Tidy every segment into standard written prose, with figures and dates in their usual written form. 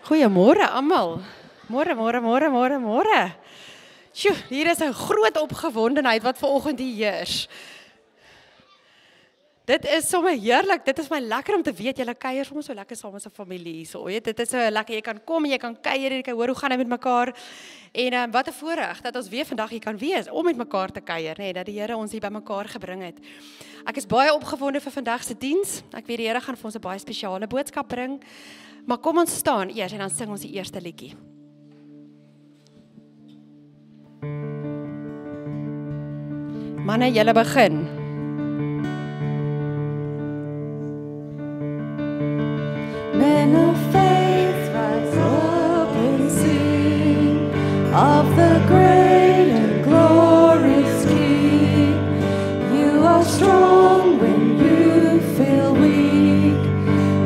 Goeiemôre almal. Môre. Sjoe, hier is 'n groot opgewondenheid wat vanoggend hier heers. Dit is sommer heerlik. Dit is my lekker om te weet julle kuier sommer so lekker saam as 'n familie hierso. Weet, dit is so lekker jy kan kom en jy kan kuier en jy kan hoor hoe gaan dit met mekaar. En wat 'n voorreg dat ons weer vandag hier kan wees om met mekaar te kuier, nê, dat die Here ons hier bymekaar gebring het. Ek is baie opgewonde vir vandag se diens. Ek weet die Here gaan vir ons 'n baie spesiale boodskap bring. Maar kom ons staan eers en dan sing ons die eerste liedjie. Manne, julle begin. Men of faith rise up and sing of the great and glorious King. You are strong when you feel weak,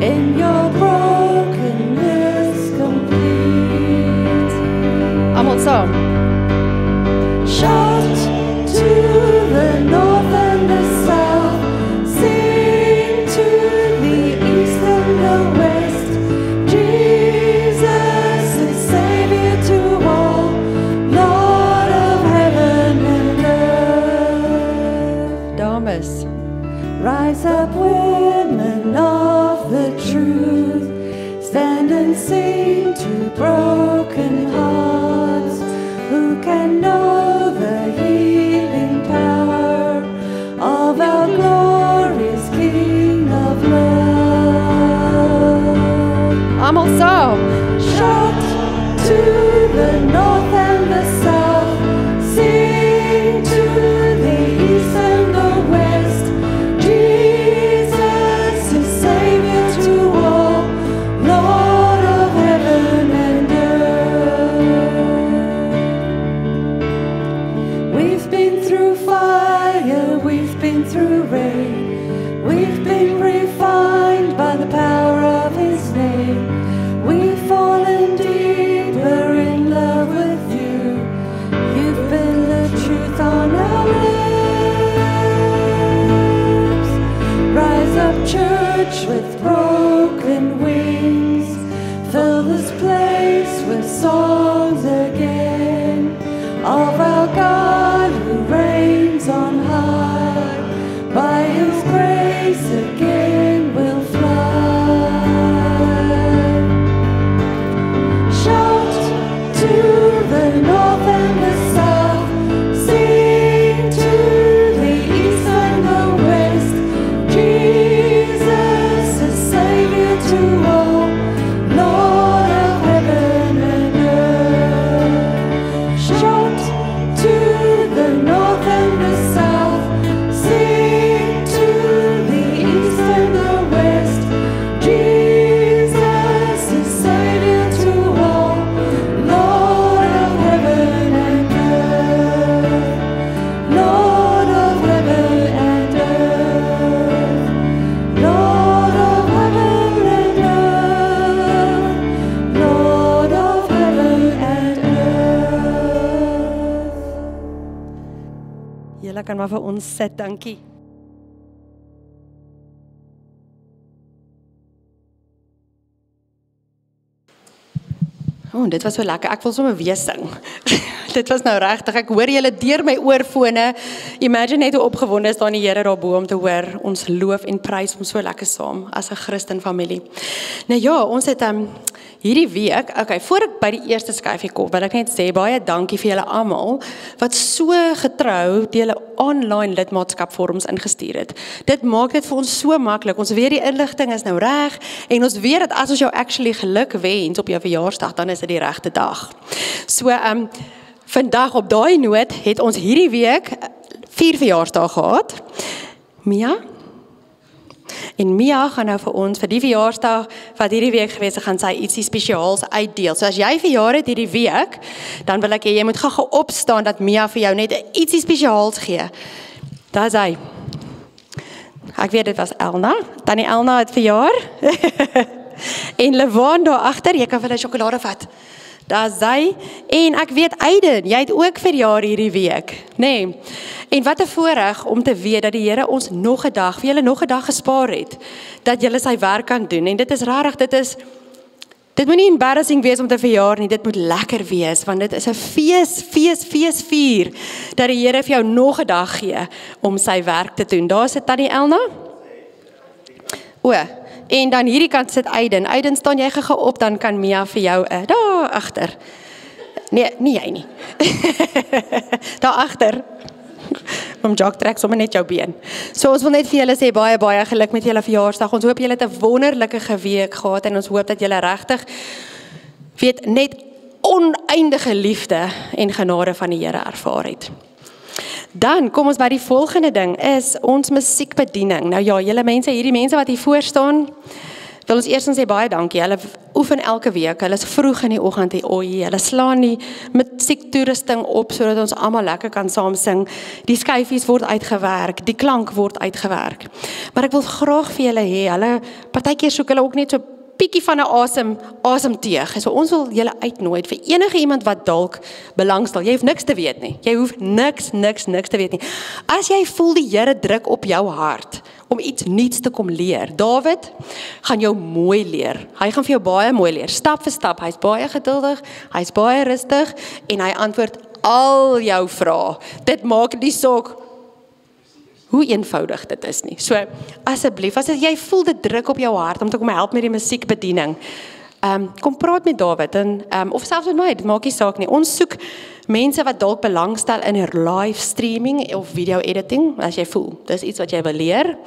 in your brokenness complete. Almal saam. Shout to the north and the south, sing to the east and the west. Jesus is Savior to all, Lord of heaven and earth. Dames. Rise up, women of the truth, stand and sing to broken hearts, who can know the healing power of our glorious King of love. Almal saam. Shout to the north and the south, sing to the east and the west. Jesus is Savior to all, Lord of heaven and earth. We've been through fire, we've been through rain, we've been refined by the power of His name. We've fallen deeper in love with you. You've been the truth on our lips. Rise up, church, with broken wings. Fill this place with songs again of our God who reigns on high. By His grace again we'll fly. Shout to the north and the south, sing to the east and the west. Jesus is Savior to all, Lord of heaven and earth. Shout to the north and the south, sing to the east and the west. Jesus is Savior to all, Lord of heaven and earth. Lord of heaven and earth. Lord of heaven and earth. Lord of heaven and earth. Julle kan maar vir ons sit, dankie. Oh, dit was so lekker. Ek wil sommer weer sing. Dit was nou regtig. Ek hoor julle deur my oorfone. Imagine net hoe opgewonde is daar die Here daarbo om te hoor. Ons loof en prys hom so lekker saam as 'n Christen familie. Nou ja, ons het hierdie week, okay, voor ek by die eerste skyfie kom, wil ek net sê baie dankie vir julle almal wat so getrou die julle online lidmaatskapvorms ingestuur het. Dit maak dit vir ons so maklik. Ons weet die inligting is nou reg en ons weet dat as ons jou actually geluk wens op jou verjaarsdag, dan is dit die regte dag. So vandag op daai noot het ons hierdie week 4 verjaarsdae gehad. Mia? En Mia gaan nou vir ons, vir die verjaarsdag wat hierdie week gewees het, gaan sy ietsie spesiaals uitdeel. So as jy verjaar het hierdie week, dan wil ek jy moet gou opstaan dat Mia vir jou net ietsie spesiaals gee. Daar is hy. Ek weet dit was Elna. Tannie Elna het verjaar. En Levaan daar agter, jy kan vir hulle sjokolade vat. Daar sy, en ek weet Aiden, jy het ook verjaar hierdie week, nê? En wat 'n voorreg om te weet dat die Here ons nog 'n dag, vir julle nog 'n dag gespaar het, dat julle sy werk kan doen, en dit is rarig, dit is Dit moet nie embarrassing wees om te verjaar nie, dit moet lekker wees, want dit is 'n fees, dat die Here vir jou nog 'n dag gee om sy werk te doen. Daar sit Tannie Elna. En dan hierdie kant sit Aiden. Aiden, staan jy gou op, dan kan Mia vir jou daar agter. Nee, nie jy nie. Daar agter. Om jog trek sommer net jou been. So ons wil net vir julle sê baie geluk met julle verjaarsdag. Ons hoop julle het 'n wonderlike week gehad en ons hoop dat julle regtig weet net oneindige liefde en genade van die Here ervaar het. Dan kom ons by die volgende ding is ons musiekbediening. Nou ja, julle mense, hierdie mense wat hier voor staan, wil ons eers sê baie dankie. Hulle oefen elke week. Hulle is vroeg in die oggend hier. Hulle slaan die musiektoerusting op sodat ons almal lekker kan saam sing. Die skyfies word uitgewerk, die klank word uitgewerk. Maar ek wil graag vir julle hê, hulle partykeer soek hulle ook net so bietjie van 'n asemteug. So ons wil julle uitnooi vir enige iemand wat dalk belangstel. Jy hoef niks te weet nie. Jy hoef niks te weet nie. As jy voel die Here druk op jou hart om iets nuuts te kom leer. David gaan jou mooi leer. Hy gaan vir jou baie mooi leer, stap vir stap. Hy's baie geduldig, hy's baie rustig en hy antwoord al jou vrae. Dit maak nie saak hoe eenvoudig dit is nie. So, asseblief, as jy voel dit druk op jou hart om te kom help met die musiekbediening, kom praat met David en of selfs met my, dit maak nie saak nie. Ons soek mense wat dalk belangstel in live streaming of video editing, as jy voel, dis iets wat jy wil leer.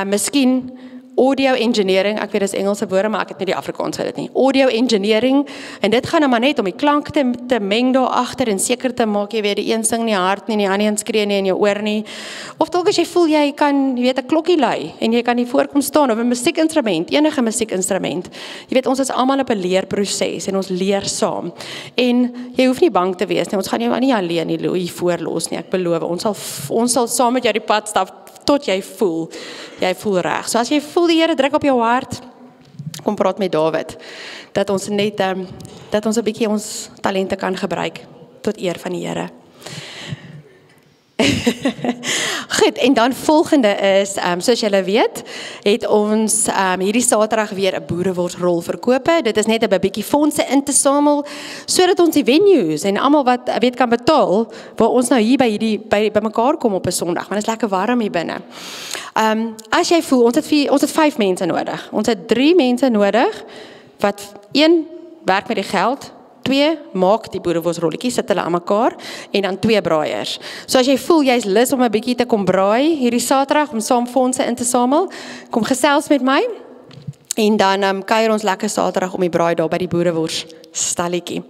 Miskien audio engineering, ek weet dis Engelse woorde, maar ek het nie die Afrikaans uit dit nie. Audio engineering, en dit gaan nou maar net om die klank te meng daar agter en seker te maak, jy weet, die een sing nie hard nie, die ander een skree nie in jou oor nie. Of dalk as jy voel jy kan, jy weet, 'n klokkie lui en jy kan nie voorkom staan of 'n musiekinstrument, enige musiekinstrument. Jy weet, ons is almal op 'n leerproses en ons leer saam. En jy hoef nie bang te wees nie. Ons gaan jou nie alleen hier voorlos nie. Ek beloof, ons sal saam met jou die pad stap tot jy voel reg. So as jy voel die Here druk op jou hart, kom praat met David, dat ons net, dat ons 'n bietjie ons talente kan gebruik, tot eer van die Here. Goed, en dan volgende is, soos julle weet, het ons hierdie Saterdag weer 'n boereworsrol verkope. Dit is net 'n bietjie fondse in te samel, sodat ons die venues en almal wat weet kan betaal, waar ons nou hier by mekaar kom op 'n Sondag, want dit is lekker warm hier binne. As jy voel, ons het 5 mense nodig. Ons het 3 mense nodig, wat 1 werk met die geld, 2 maak die boereworsrolletjies, sit hulle aan mekaar, en dan 2 braaiers. So as jy voel, jy's lus om 'n bietjie te kom braai, hierdie Saterdag, om saam fondse in te samel, kom gesels met my, en dan kuier ons lekker Saterdag om die braai daar by die boereworsstalletjie.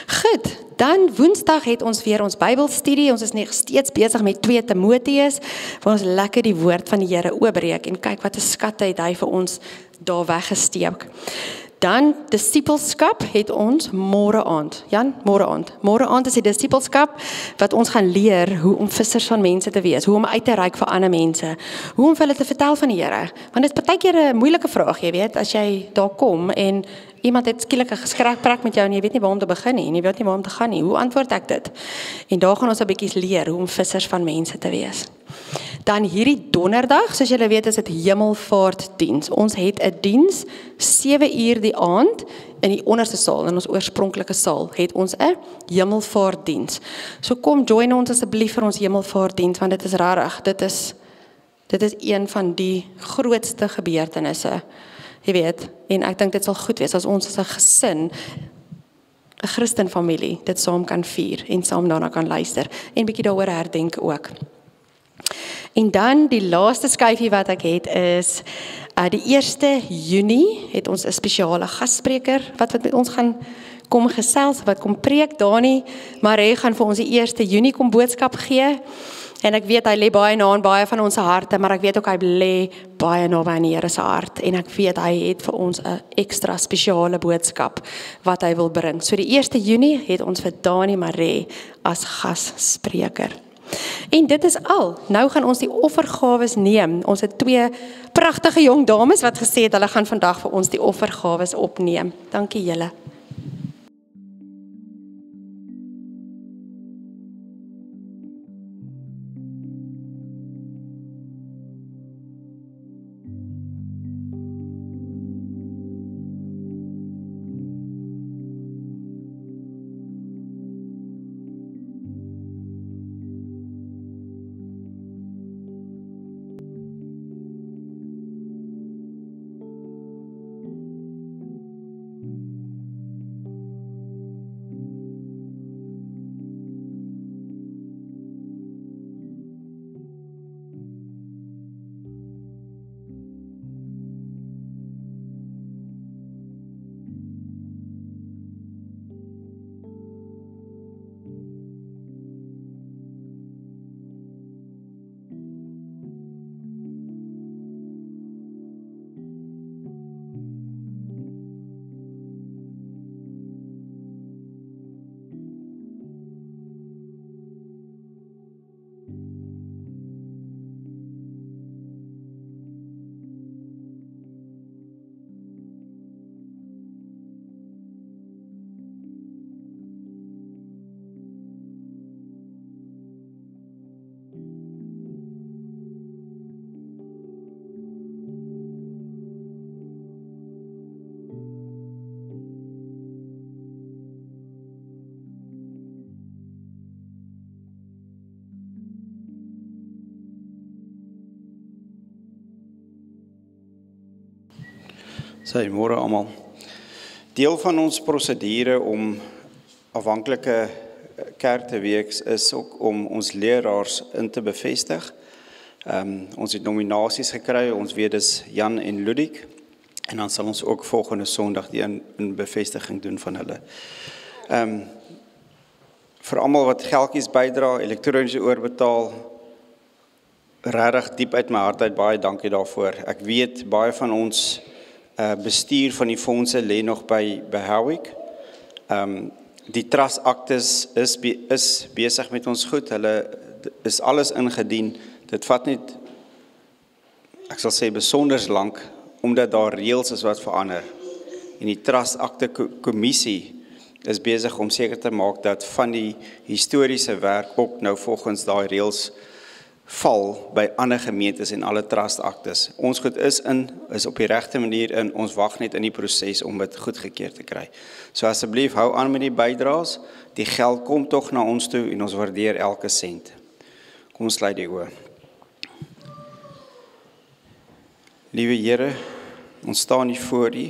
Goed, dan Woensdag het ons weer ons Bybelstudie, ons is nog steeds besig met 2 Timoteus, waar ons lekker die woord van die Here oopbreek, en kyk wat 'n skatte het hy vir ons daar weggesteek. Dan disipelskap het ons môre aand. Jan, môre aand. Môre aand is die disipelskap wat ons gaan leer hoe om vissers van mense te wees, hoe om uit te reik vir ander mense, hoe om vir hulle te vertel van die Here. Want dit is partykeer 'n moeilike vraag, jy weet, as jy daar kom en iemand het skielik 'n gesprek met jou en jy weet nie waar om te begin nie en jy weet nie waar om te gaan nie. Hoe antwoord ek dit? En daar gaan ons 'n bietjie leer hoe om vissers van mense te wees. Dan hierdie donderdag, soos julle weet, is dit Hemelvaartdiens. Ons het 'n diens 7 uur die aand in die onderste saal, in ons oorspronklike saal, het ons 'n Hemelvaartdiens. So kom join ons asseblief vir ons Hemelvaartdiens, want dit is rarig. Dit is een van die grootste gebeurtenisse, jy weet, en ek dink dit sal goed wees as ons as 'n gesin, 'n Christenfamilie, dit saam kan vier en saam daarna kan luister en bietjie daaroor herdenk ook. En dan die laaste skyfie wat ek het is, die 1 Junie het ons 'n spesiale gasspreker wat met ons gaan kom gesels, wat kom preek. Dani Maree gaan vir ons die 1 Junie kom boodskap gee. En ek weet hy lê baie na aan baie van ons harte, maar ek weet ook hy lê baie naby aan die Here se hart. En ek weet hy het vir ons 'n ekstra spesiale boodskap wat hy wil bring. So die 1 Junie het ons vir Dani Maree as gasspreker. En dit is al. Nou gaan ons die offergawes neem. Ons het 2 pragtige jong dames wat gesê het hulle gaan vandag vir ons die offergawes opneem. Dankie julle. Môre almal. Deel van ons prosedure om afhanklike kerk te wees is ook om ons leraars in te bevestig. Ons het nominasies gekry, ons weet dis Jan en Ludik, en dan sal ons ook volgende Sondag die in bevestiging doen van hulle. Vir almal wat geldjies bydra, elektroniese oorbetaal, regtig diep uit my hart uit, baie dankie daarvoor. Ek weet, baie van ons bestuur van die fondse lê nog by Howick. Die trustaktes is besig met ons goed, hulle is alles ingedien. Dit vat net, ek sal sê, besonders lank, omdat daar reëls is wat verander. En die trustakte kommissie is besig om seker te maak dat van die historiese werk ook nou volgens daai reëls val by ander gemeentes en alle trustaktes. Ons goed is op die regte manier in, ons wag net in die proses om dit goedgekeur te kry. So asseblief, hou aan met die bydraes, die geld kom tog na ons toe en ons waardeer elke sent. Kom ons sluit die oë. Liewe Here, ons staan hier voor U,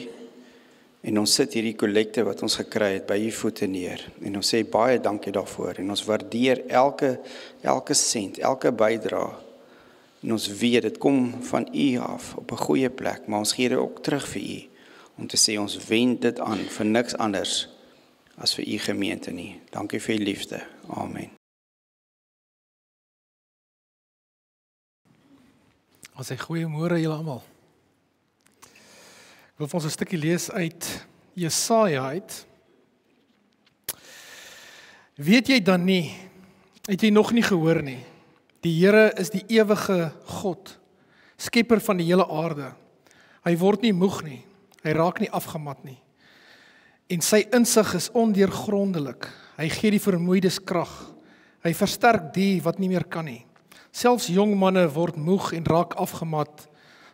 en ons sit hierdie kollekte wat ons gekry het by U voete neer. En ons sê baie dankie daarvoor. En ons waardeer elke sent, elke bydra. En ons weet, dit kom van U af, op 'n goeie plek. Maar ons gee dit ook terug vir U. Om te sê, ons wend dit aan vir niks anders as vir U gemeente nie. Dankie vir U liefde. Amen. Ons sê goeiemôre julle almal. Ek wil vir ons 'n stukkie lees uit Jesaja uit. Weet jy dan nie, het jy nog nie gehoor nie, die Here is die ewige God, skepper van die hele aarde. Hy word nie moeg nie, hy raak nie afgemat nie. En sy insig is ondeurgrondelik, hy gee die vermoeides krag, hy versterk die wat nie meer kan nie. Selfs jong manne word moeg en raak afgemat,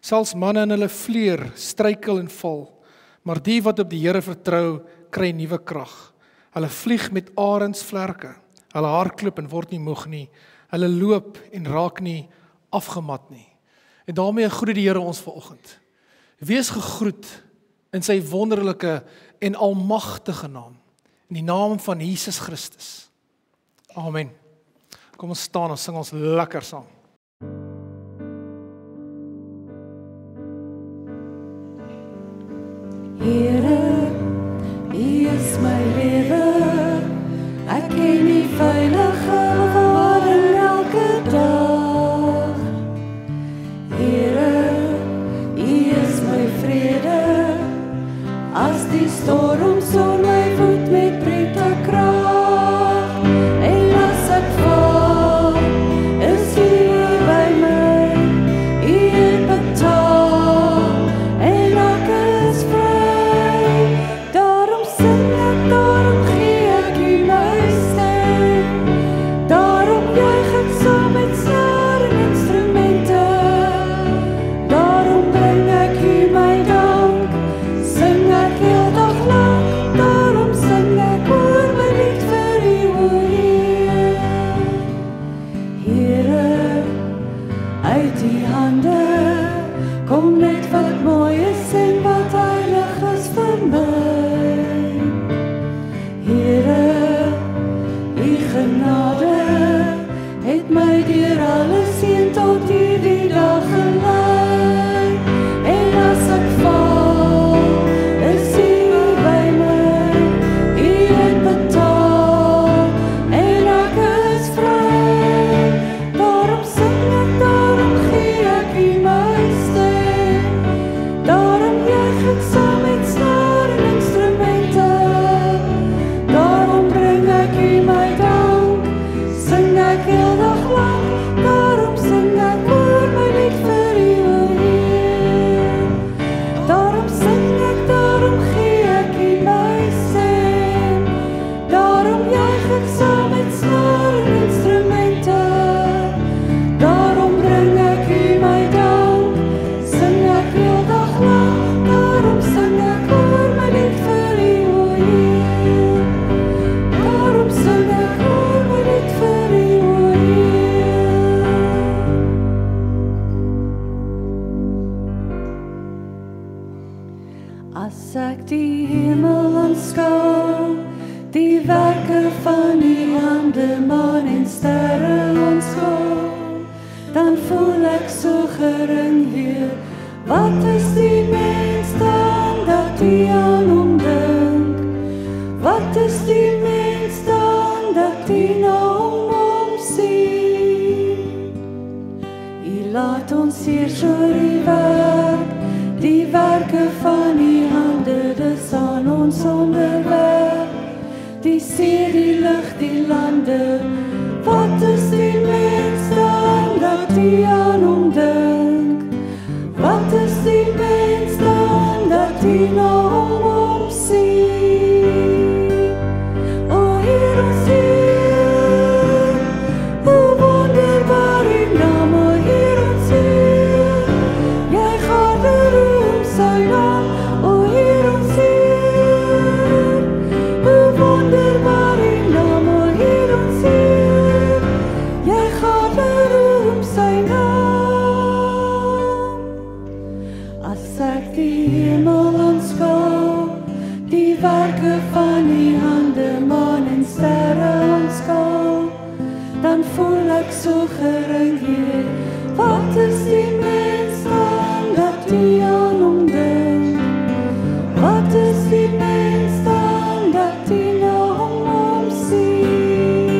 selfs manne in hulle vleuer struikel en val, maar die wat op die Here vertrou, kry nuwe krag. Hulle vlieg met arendsvlerke, hulle hardloop en word nie moeg nie, hulle loop en raak nie afgemat nie. En daarmee groet die Here ons vanoggend. Wees gegroet in sy wonderlike en almagtige naam, in die naam van Jesus Christus. Amen. Kom ons staan en sing ons lekker saam. Here, U is my lewe, ek ken die veilige waarde elke dag. Here, U is my vrede, as die storm so my voet met pret krag. En as ek val, is U by my, U het betaal, en ek is vry. Daarom sing ek, daarom gee ek U my stem, daarom juig ek saam met snaar en instrumente, daarom bring ek U my dank, sing ek heel dag lang. As ek die hemel aanskou, die werke van die hande, maan en sterre aanskou, dan voel ek so gering, Heer. Wat is die mens dan dat U aan hom dink? Wat is die mens dan dat U na hom omsien? U laat ons hier so die werke van U hande, dis aan ons onderwerp. Die see, die lug, die lande, wat is die mens dan dat U aan hom dink? Wat is die mens dan dat U na hom omsien? O Heer, ons Heer, hoe wonderbaar U naam, o Heer, ons Heer, Jy gaan beroem sy naam, o Heer, ons Heer, hoe wonderbaar U naam, o Heer, ons Heer, Jy gaan beroem sy naam. As ek die hemel aanskou, die werke van die hande, maan en sterre aanskou, dan voel ek so gering, Heer. Wat is die mens dan dat U aan hom dink? Wat is die mens dan dat U na hom omsien?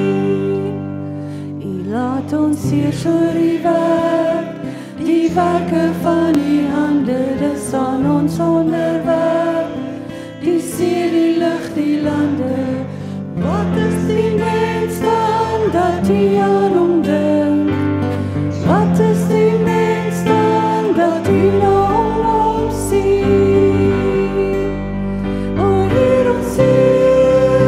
U laat ons hier so die werke van U hande, dis aan ons onderwerp. Die see, die lug, die lande, wat is die mens dan dat U aan hom dink? Wat is die mens dan dat U na hom omsien? O Heer, ons Heer,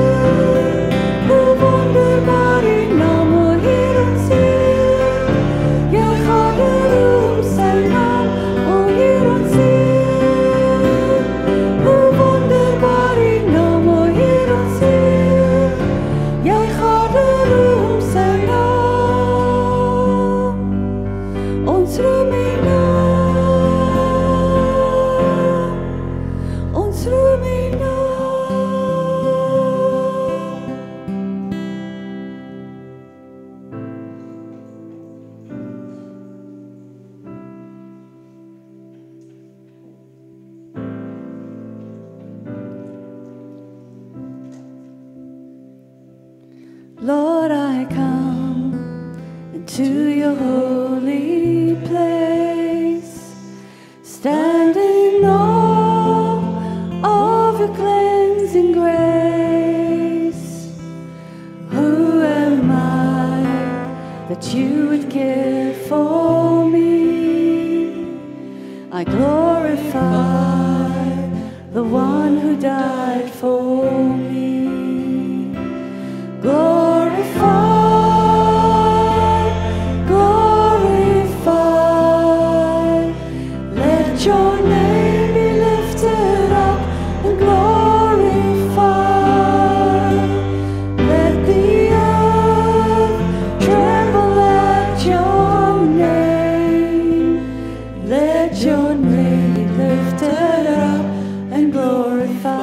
hoe wonderbaar U naam, o Heer, ons Heer, Jy gaan beroem sy naam, o Heer, ons Heer, hoe wonderbaar U naam, o Heer, ons Heer, Jy gaan beroem sy naam. Ons roem U naam, ons roem U naam. Lord, I come into Your holy place, stand in awe of Your cleansing grace. Who am I that You would care for me? I glorify the One who died for me. Glorify, glorify, let Your name be lifted up and glorified. Let the earth tremble at Your name. Let Your name be lifted up and glorified.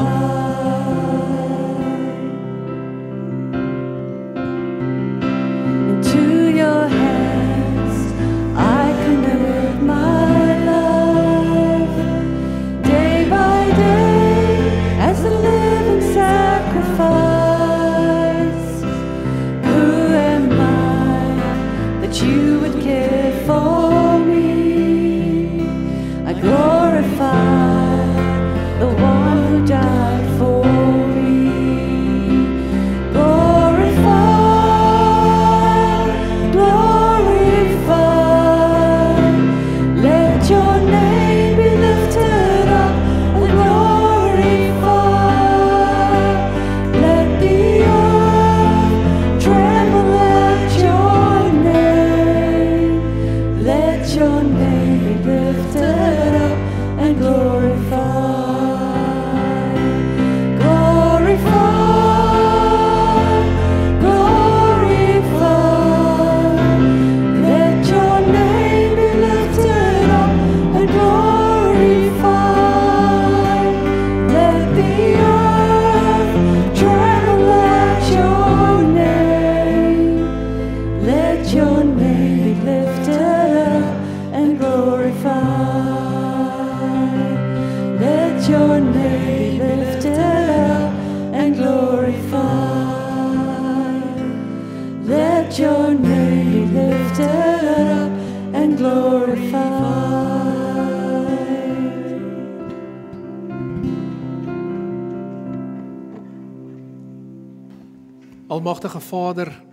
Almagtige Vader,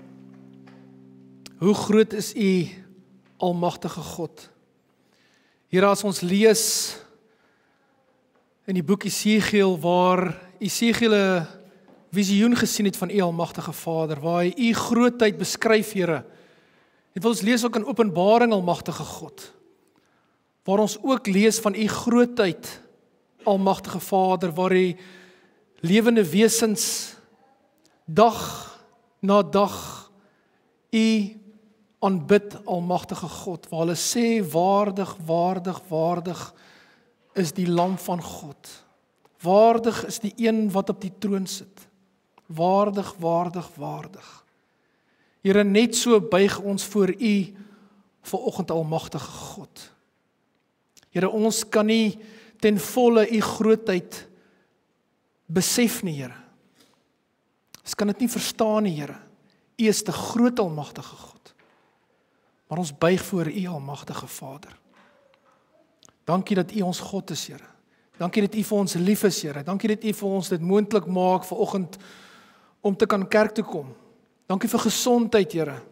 hoe groot is U, almagtige God? Here, as ons lees in die boek Esegiel, waar Esegiel 'n visioen gesien het van U almagtige Vader, waar hy U grootheid beskryf, Here. En ons lees ook in Openbaring, almagtige God, waar ons ook lees van U grootheid, almagtige Vader, waar die lewende wesens dag na dag U aanbid, almagtige God, waar hulle sê, waardig, waardig, waardig is die Lam van God. Waardig is die een wat op die troon sit. Waardig, waardig, waardig. Here, net so buig ons voor U vanoggend, almagtige God. Here, ons kan nie ten volle U grootheid besef nie, Here. Ons kan dit nie verstaan nie, Here. U is te groot, almagtige God. Maar ons buig voor U, almagtige Vader. Dankie dat U ons God is, Here. Dankie dat U vir ons lief is, Here. Dankie dat U vir ons dit moontlik maak vanoggend om te kan kerk toe kom. Dankie vir gesondheid, Here.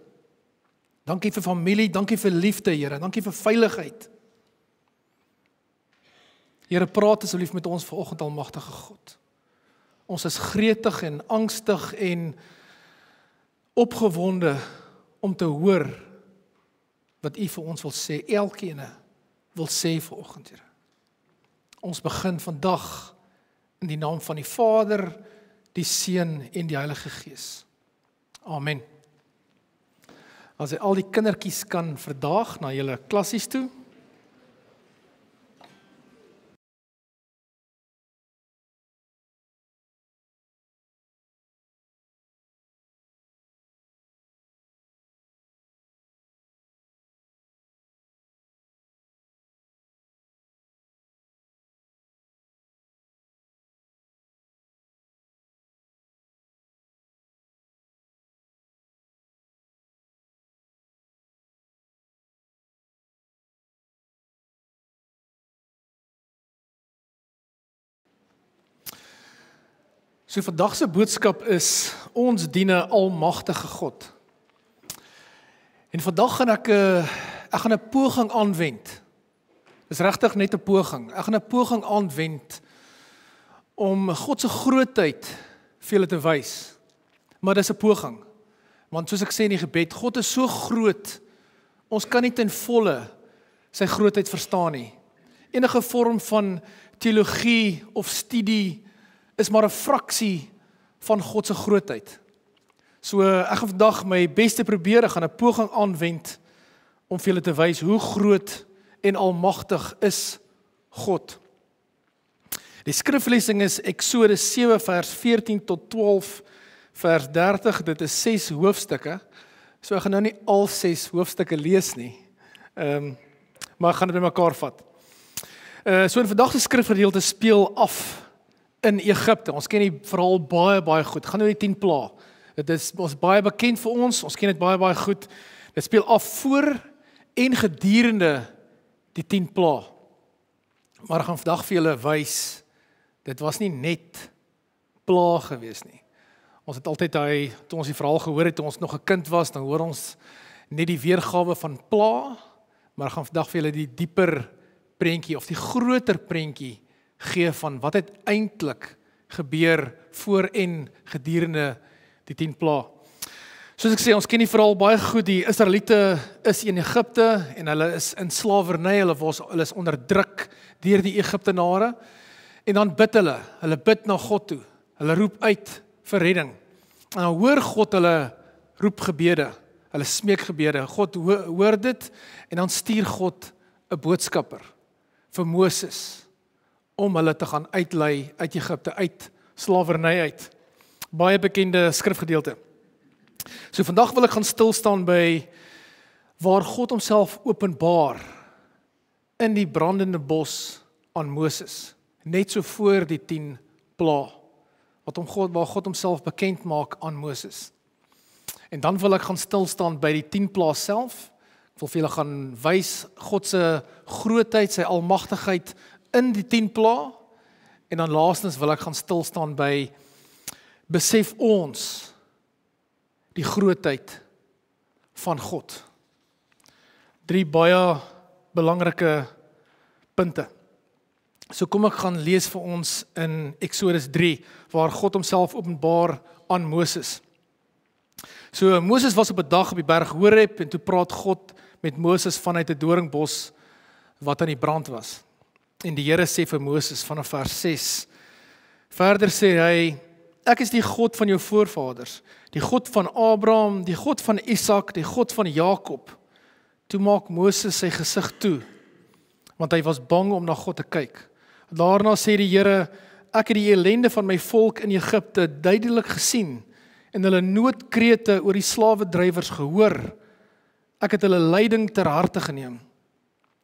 Dankie vir familie, dankie vir liefde, Here. Dankie vir veiligheid. Here, praat asseblief met ons vanoggend, almagtige God. Ons is gretig en angstig en opgewonde om te hoor wat U vir ons wil sê, elkeen wil sê vanoggend, Here. Ons begin vandag in die naam van die Vader, die Seun en die Heilige Gees. Amen. As jy al die kindertjies kan verdaag na julle klassies toe. So vandag se boodskap is, ons dien 'n almagtige God. En vandag gaan ek gaan 'n poging aanwend. Dis regtig net 'n poging. Ek gaan 'n poging aanwend om God se grootheid vir julle te wys. Maar dis 'n poging. Want soos ek sê in die gebed, God is so groot, ons kan nie ten volle sy grootheid verstaan nie. Enige vorm van teologie of studie is maar 'n fraksie van God se grootheid. So ek gaan vandag my beste probeer, ek gaan 'n poging aanwend om vir julle te wys hoe groot en almagtig is God. Die skriflesing is Eksodus 7 vers 14 tot 12 vers 30. Dit is 6 hoofstukke. So ek gaan nou nie al 6 hoofstukke lees nie. Maar ek gaan dit bymekaar vat. So in vandag se skrifgedeelte speel af in Egipte. Ons ken die verhaal baie goed. Gaan nou die 10 pla. Dit is ons baie bekend vir ons ken dit baie goed. Dit speel af voor en gedurende die 10 pla. Maar ek gaan vandag vir julle wys, dit was nie net pla gewees nie. Ons het altyd toe ons die verhaal gehoor het, toe ons nog 'n kind was, dan hoor ons net die weergawe van pla, maar ek gaan vandag vir julle die dieper prentjie of die groter prentjie gee van wat het eintlik gebeur voor en gedurende die 10 pla. Soos ek sê, ons ken die verhaal baie goed. Die Israeliete is in Egipte en hulle is in slawerny, hulle is onderdruk deur die Egiptenare. En dan bid hulle bid na God toe. Hulle roep uit vir redding. En dan hoor God hulle roepgebede, hulle smeekgebede. God hoor dit en dan stuur God 'n boodskapper vir Moses om hulle te gaan uitlei uit Egipte, uit slawerny uit. Baie bekende skrifgedeelte. So vandag wil ek gaan stil staan by waar God homself openbaar in die brandende bos aan Moses, net so voor die 10 pla, waar God homself bekend maak aan Moses. En dan wil ek gaan stil staan by die 10 pla self. Ek wil vir julle gaan wys God se grootheid, sy almagtigheid in die 10 pla, en dan laastens wil ek gaan stil staan by besef ons die grootheid van God. 3 baie belangrike punte. So kom ek gaan lees vir ons in Exodus 3, waar God homself openbaar aan Moses. So Moses was op 'n dag op die berg Horeb en toe praat God met Moses vanuit 'n doringbos wat aan die brand was. En die Here sê vir Moses vanaf vers 6, verder sê hy, ek is die God van jou voorvaders, die God van Abraham, die God van Isak, die God van Jakob. Toe maak Moses sy gesig toe, want hy was bang om na God te kyk. Daarna sê die Here, ek het die ellende van my volk in Egipte duidelik gesien en hulle noodkrete oor die slawedrywers gehoor. Ek het hulle lyding ter harte geneem.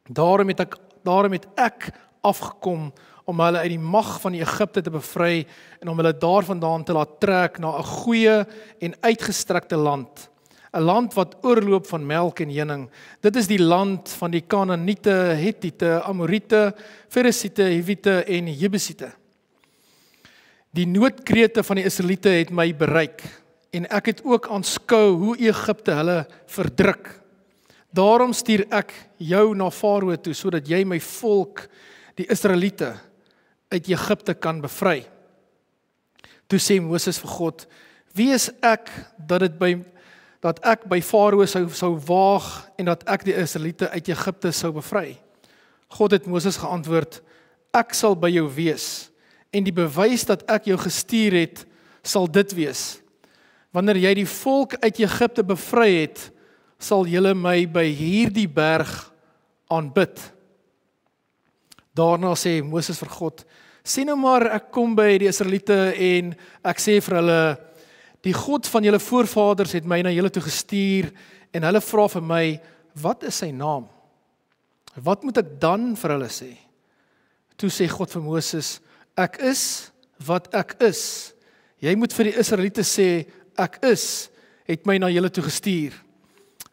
Daarom het ek afgekom om hulle uit die mag van die Egipte te bevry en om hulle daarvandaan te laat trek na 'n goeie en uitgestrekte land. 'n Land wat oorloop van melk en honing. Dit is die land van die Kanaaniete, Hettiete, Amoriete, Ferisiete, Hiwiete en Jebusiete. Die noodkrete van die Israeliete het my bereik en ek het ook aanskou hoe Egipte hulle verdruk. Daarom stuur ek jou na Farao toe, sodat jy my volk, die Israeliete, uit Egipte kan bevry. Toe sê Moses vir God, wie is ek dat ek by Farao sou waag en dat ek die Israeliete uit Egipte sou bevry? God het Moses geantwoord, ek sal by jou wees en die bewys dat ek jou gestuur het, sal dit wees. Wanneer jy die volk uit Egipte bevry het, sal julle my by hierdie berg aanbid. Daarna sê Moses vir God, sê nou maar ek kom by die Israeliete en ek sê vir hulle, die God van julle voorvaders het my na julle toe gestuur en hulle vra vir my, wat is sy naam? Wat moet ek dan vir hulle sê? Toe sê God vir Moses, ek is wat ek is. Jy moet vir die Israeliete sê, ek is, het my na julle toe gestuur.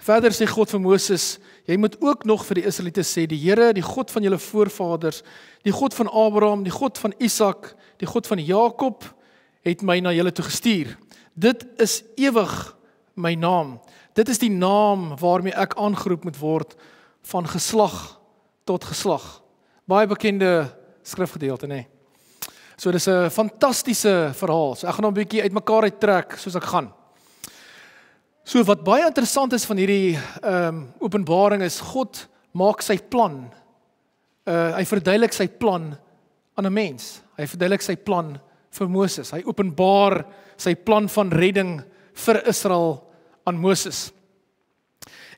Verder sê God vir Moses, jy moet ook nog vir die Israeliete sê, die Here, die God van julle voorvaders, die God van Abraham, die God van Isak, die God van Jakob, het my na julle toe gestuur. Dit is ewig my naam. Dit is die naam waarmee ek aangeroep moet word van geslag tot geslag. Baie bekende skrifgedeelte, nee. So dis 'n fantastiese verhaal. So ek gaan hom 'n bietjie uitmekaar uittrek soos ek gaan. So wat baie interessant is van hierdie openbaring is, God maak sy plan. Hy verduidelik sy plan aan 'n mens. Hy verduidelik sy plan vir Moses. Hy openbaar sy plan van redding vir Israel aan Moses.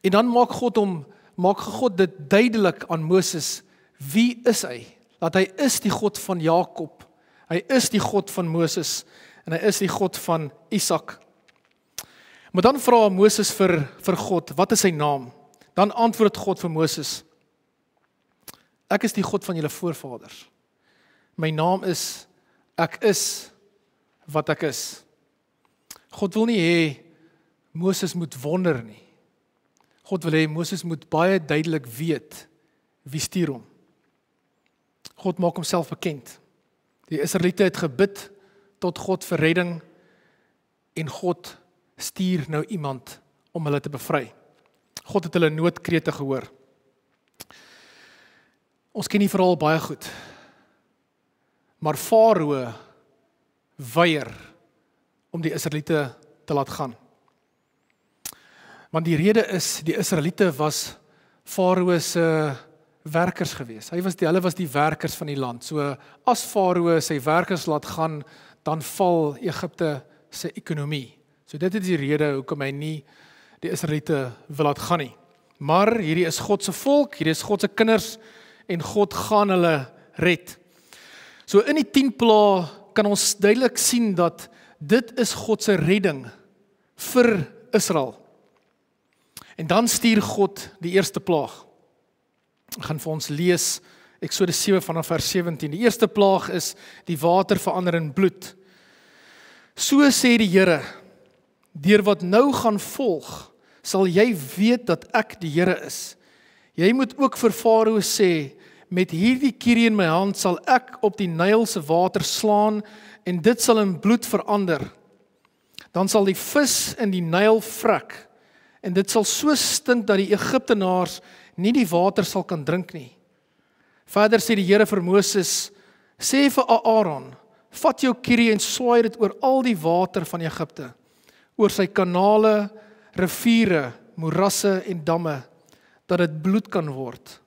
En dan maak God dit duidelik aan Moses, wie is hy? Dat hy is die God van Jakob, hy is die God van Moses, en hy is die God van Isak. Maar dan vra Moses vir God, wat is sy naam? Dan antwoord God vir Moses, ek is die God van julle voorvaders. My naam is, ek is wat ek is. God wil nie hê Moses moet wonder nie. God wil hê Moses moet baie duidelik weet wie stuur hom. God maak homself bekend. Die Israeliete het gebid tot God vir redding en God stuur nou iemand om hulle te bevry. God het hulle noodkrete gehoor. Ons ken die verhaal baie goed. Maar Farao weier om die Israeliete te laat gaan. Want die rede is, die Israeliete was Farao se werkers gewees. Hulle was die werkers van die land. So as Farao sy werkers laat gaan, dan val Egipte se ekonomie. So dit is die rede hoekom hy nie die Israeliete wil laat gaan nie. Maar hierdie is God se volk, hierdie is God se kinders en God gaan hulle red. So in die 10 plaae kan ons duidelik sien dat dit is God se redding vir Israel. En dan stuur God die eerste plaag. Ek gaan vir ons lees Eksodus 7 vanaf vers 17. Die eerste plaag is die water verander in bloed. So sê die Here, deur wat nou gaan volg, sal jy weet dat ek die Here is. Jy moet ook vir Farao sê, met hierdie kierie in my hand sal ek op die Nyl se water slaan en dit sal in bloed verander. Dan sal die vis in die Nyl vrek, en dit sal so stink dat die Egiptenaars nie die water sal kan drink nie. Verder sê die Here vir Moses, sê vir Aaron, vat jou kierie en swaai dit oor al die water van Egipte, oor sy kanale, riviere, moerasse en damme, dat dit bloed kan word.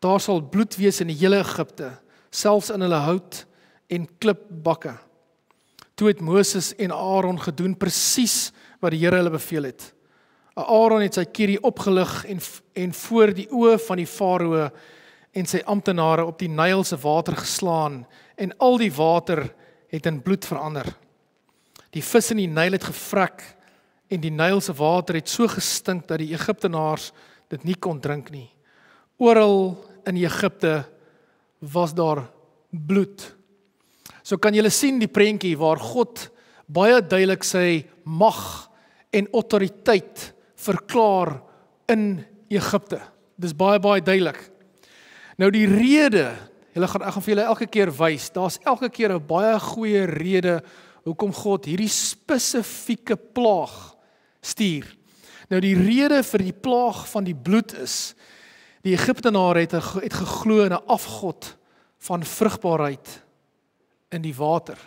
Daar sal bloed wees in die hele Egipte, selfs in hulle hout en klipbakke. Toe het Moses en Aaron gedoen presies wat die Here hulle beveel het. Aaron het sy kierie opgelig en voor die oë van die farao en sy amptenare op die Nyl se water geslaan, en al die water het in bloed verander. Die vis in die Nyl het gevrek, en die Nyl se water het so gestink dat die Egiptenaars dit nie kon drink nie. Oral in Egipte was daar bloed. So kan julle sien die prentjie waar God baie duidelik sy mag en autoriteit verklaar in Egipte. Dis baie duidelik. Nou die rede, ek gaan vir julle elke keer wys, daar's elke keer 'n baie goeie rede hoekom God hierdie spesifieke plaag stuur. Nou die rede vir die plaag van die bloed is, die Egiptenare het geglo in 'n afgod van vrugbaarheid in die water.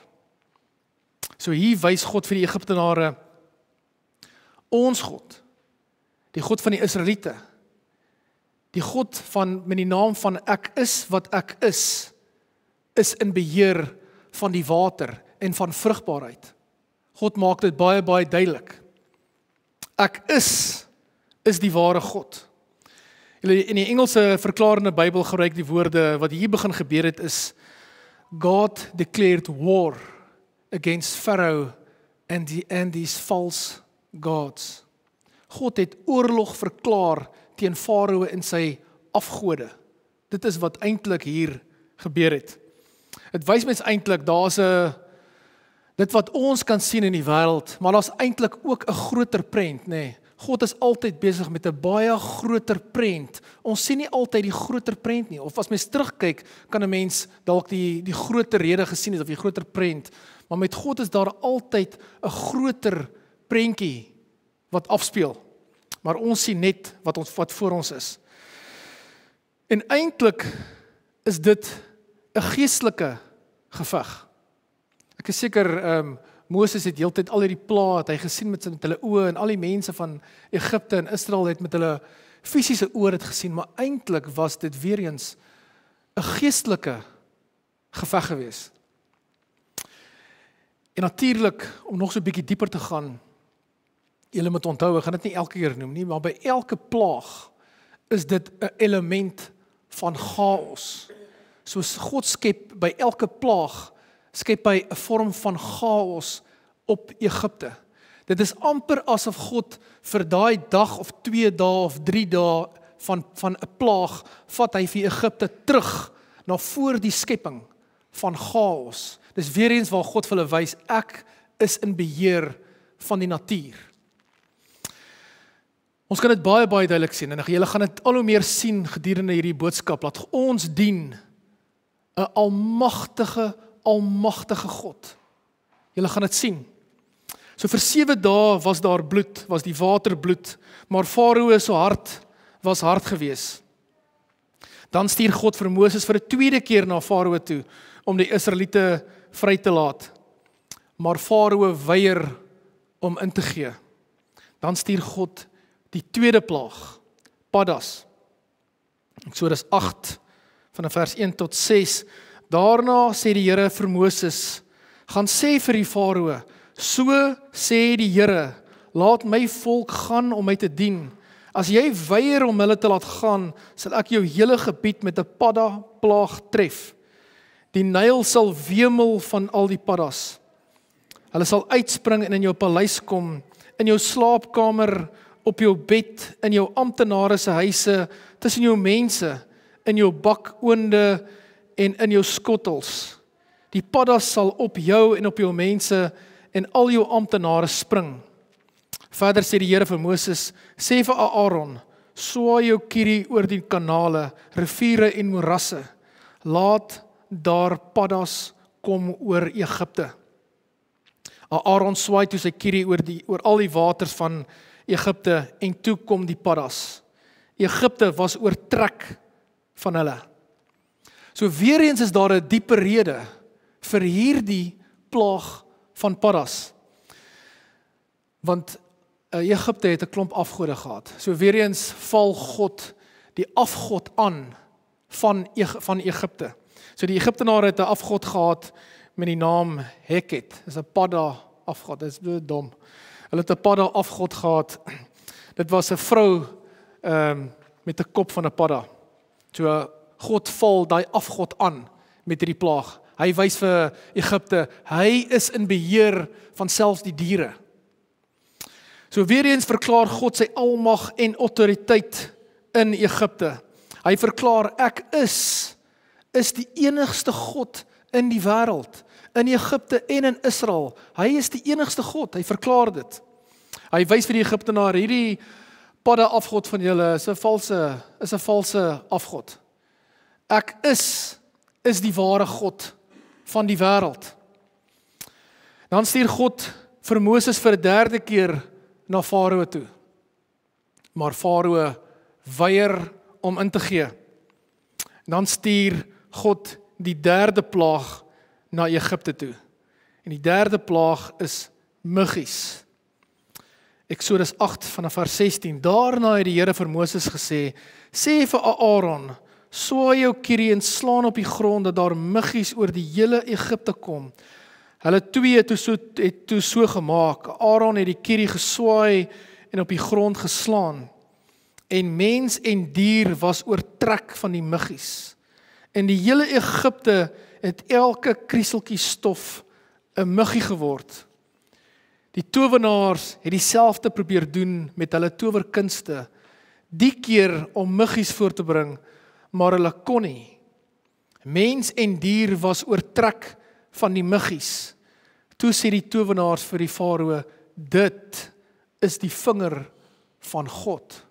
So hier wys God vir die Egiptenare, ons God, die God van die Israeliete, die God met die naam van ek is wat ek is in beheer van die water en van vrugbaarheid. God maak dit baie duidelik. Ek is die ware God. In die Engelse verklarende Bybel gebruik die woorde, wat hier begin gebeur het is, God declared war against Pharaoh and these false gods. God het oorlog verklaar teen Farao en sy afgode. Dit is wat eintlik hier gebeur het. Dit wys mens eintlik, daar's dit wat ons kan sien in die wêreld, maar daar's eintlik ook 'n groter prent, nê. God is altyd besig met 'n baie groter prent. Ons sien nie altyd die groter prent nie. Of as mens terugkyk, kan 'n mens dalk die groter rede gesien het of die groter prent. Maar met God is daar altyd 'n groter prentjie wat afspeel. Maar ons sien net wat voor ons is. En eintlik is dit 'n geestelike geveg. Ek is seker Moses het heeltyd al hierdie plaag, het hy gesien met hulle oë, en al die mense van Egipte en Israel het met hulle fisiese oë dit gesien, maar eintlik was dit weer eens 'n geestelike geveg gewees. En natuurlik, om nog so 'n bietjie dieper te gaan, julle moet onthou, ek gaan dit nie elke keer noem nie, maar by elke plaag is dit 'n element van chaos. Soos God skep by elke plaag, skep hy 'n vorm van chaos op Egipte. Dit is amper asof God vir daai dag of 2 dae of 3 dae van 'n plaag, vat hy vir Egipte terug na voor die skepping van chaos. Dis weer eens waar God vir hulle wys, ek is in beheer van die natuur. Ons kan dit baie duidelik sien, en julle gaan dit al hoe meer sien gedurende hierdie boodskap, dat ons dien 'n almagtige God. Julle gaan dit sien. So vir 7 dae was daar bloed, was die water bloed, maar Farao se hart was hard gewees. Dan stuur God vir Moses vir 'n tweede keer na Farao toe, om die Israeliete vry te laat. Maar Farao weier om in te gee. Dan stuur God die tweede plaag, paddas. Eksodus 8 van vers 1 tot 6. Daarna sê die Here vir Moses, gaan sê vir die Farao, so sê die Here, laat my volk gaan om my te dien. As jy weier om hulle te laat gaan, sal ek jou hele gebied met 'n padda plaag tref. Die Nyl sal wemel van al die paddas. Hulle sal uitspring en in jou paleis kom, in jou slaapkamer, op jou bed, in jou amptenare se huise, tussen jou mense, in jou bakoonde en in jou skottels. Die paddas sal op jou en op jou mense en al jou amptenare spring. Verder sê die Here vir Moses, sê vir Aaron, swaai jou kierie oor die kanale, riviere en moerasse. Laat daar paddas kom oor Egipte. Aaron swaai toe sy kierie oor al die waters van Egipte en toe kom die paddas. Egipte was oortrek van hulle. So weer eens is daar 'n dieper rede vir hierdie plaag van paddas. Want Egipte het 'n klomp afgode gehad. So weer eens val God die afgod aan van Egipte. So die Egiptenare het 'n afgod gehad met die naam Heket. Dis 'n padda afgod. Dis dom. Hulle het 'n padda afgod gehad. Dit was 'n vrou met 'n kop van 'n padda. So God val daai afgod aan met hierdie plaag. Hy wys vir Egipte, hy is in beheer van selfs die diere. So weer eens verklaar God sy almag en autoriteit in Egipte. Hy verklaar, ek is die enigste God in die wêreld, in Egipte en in Israel. Hy is die enigste God, hy verklaar dit. Hy wys vir die Egiptenaar, hierdie padda afgod van julle is 'n valse afgod. Ek is die ware God van die wêreld. Dan stuur God vir Moses vir 'n derde keer na Farao toe. Maar Farao weier om in te gee. Dan stuur God die derde plaag na Egipte toe. En die derde plaag is muggies. Eksodus 8 vanaf vers 16. Daarna het die Here vir Moses gesê, sê vir Aaron, swaai jou kierie en slaan op die grond dat daar muggies oor die hele Egipte kom. Hulle twee het toe so gemaak. Aaron het die kierie geswaai en op die grond geslaan. En mens en dier was oortrek van die muggies. In die hele Egipte het elke krieseltjie stof 'n muggie geword. Die towenaars het dieselfde probeer doen met hulle towerkunste, die keer om muggies voor te bring, maar hulle kon nie. Mens en dier was oortrek van die muggies. Toe sê die towenaars vir die Farao, dit is die vinger van God.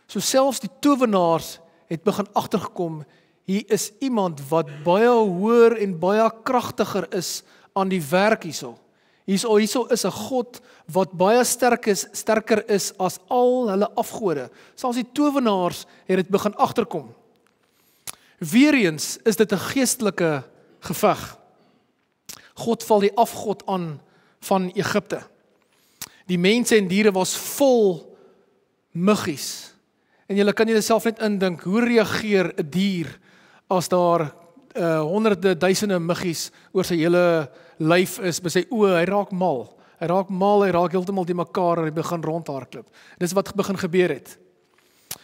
So selfs die towenaars het begin agtergekom, hier is iemand wat baie hoër en baie kragtiger is aan die werk hierso. Hierso is 'n God wat baie sterker is as al hulle afgode. Selfs die towenaars het dit begin agterkom. Weereens is dit 'n geestelike geveg. God val die afgod aan van Egipte. Die mense en diere was vol muggies. En julle kan julleself net indink, hoe reageer 'n dier as daar honderde, duisende muggies oor sy hele lyf is, by sy oë, hy raak mal. Hy raak heeltemal die mekaar en hy begin rondhardloop. Dis wat begin gebeur het.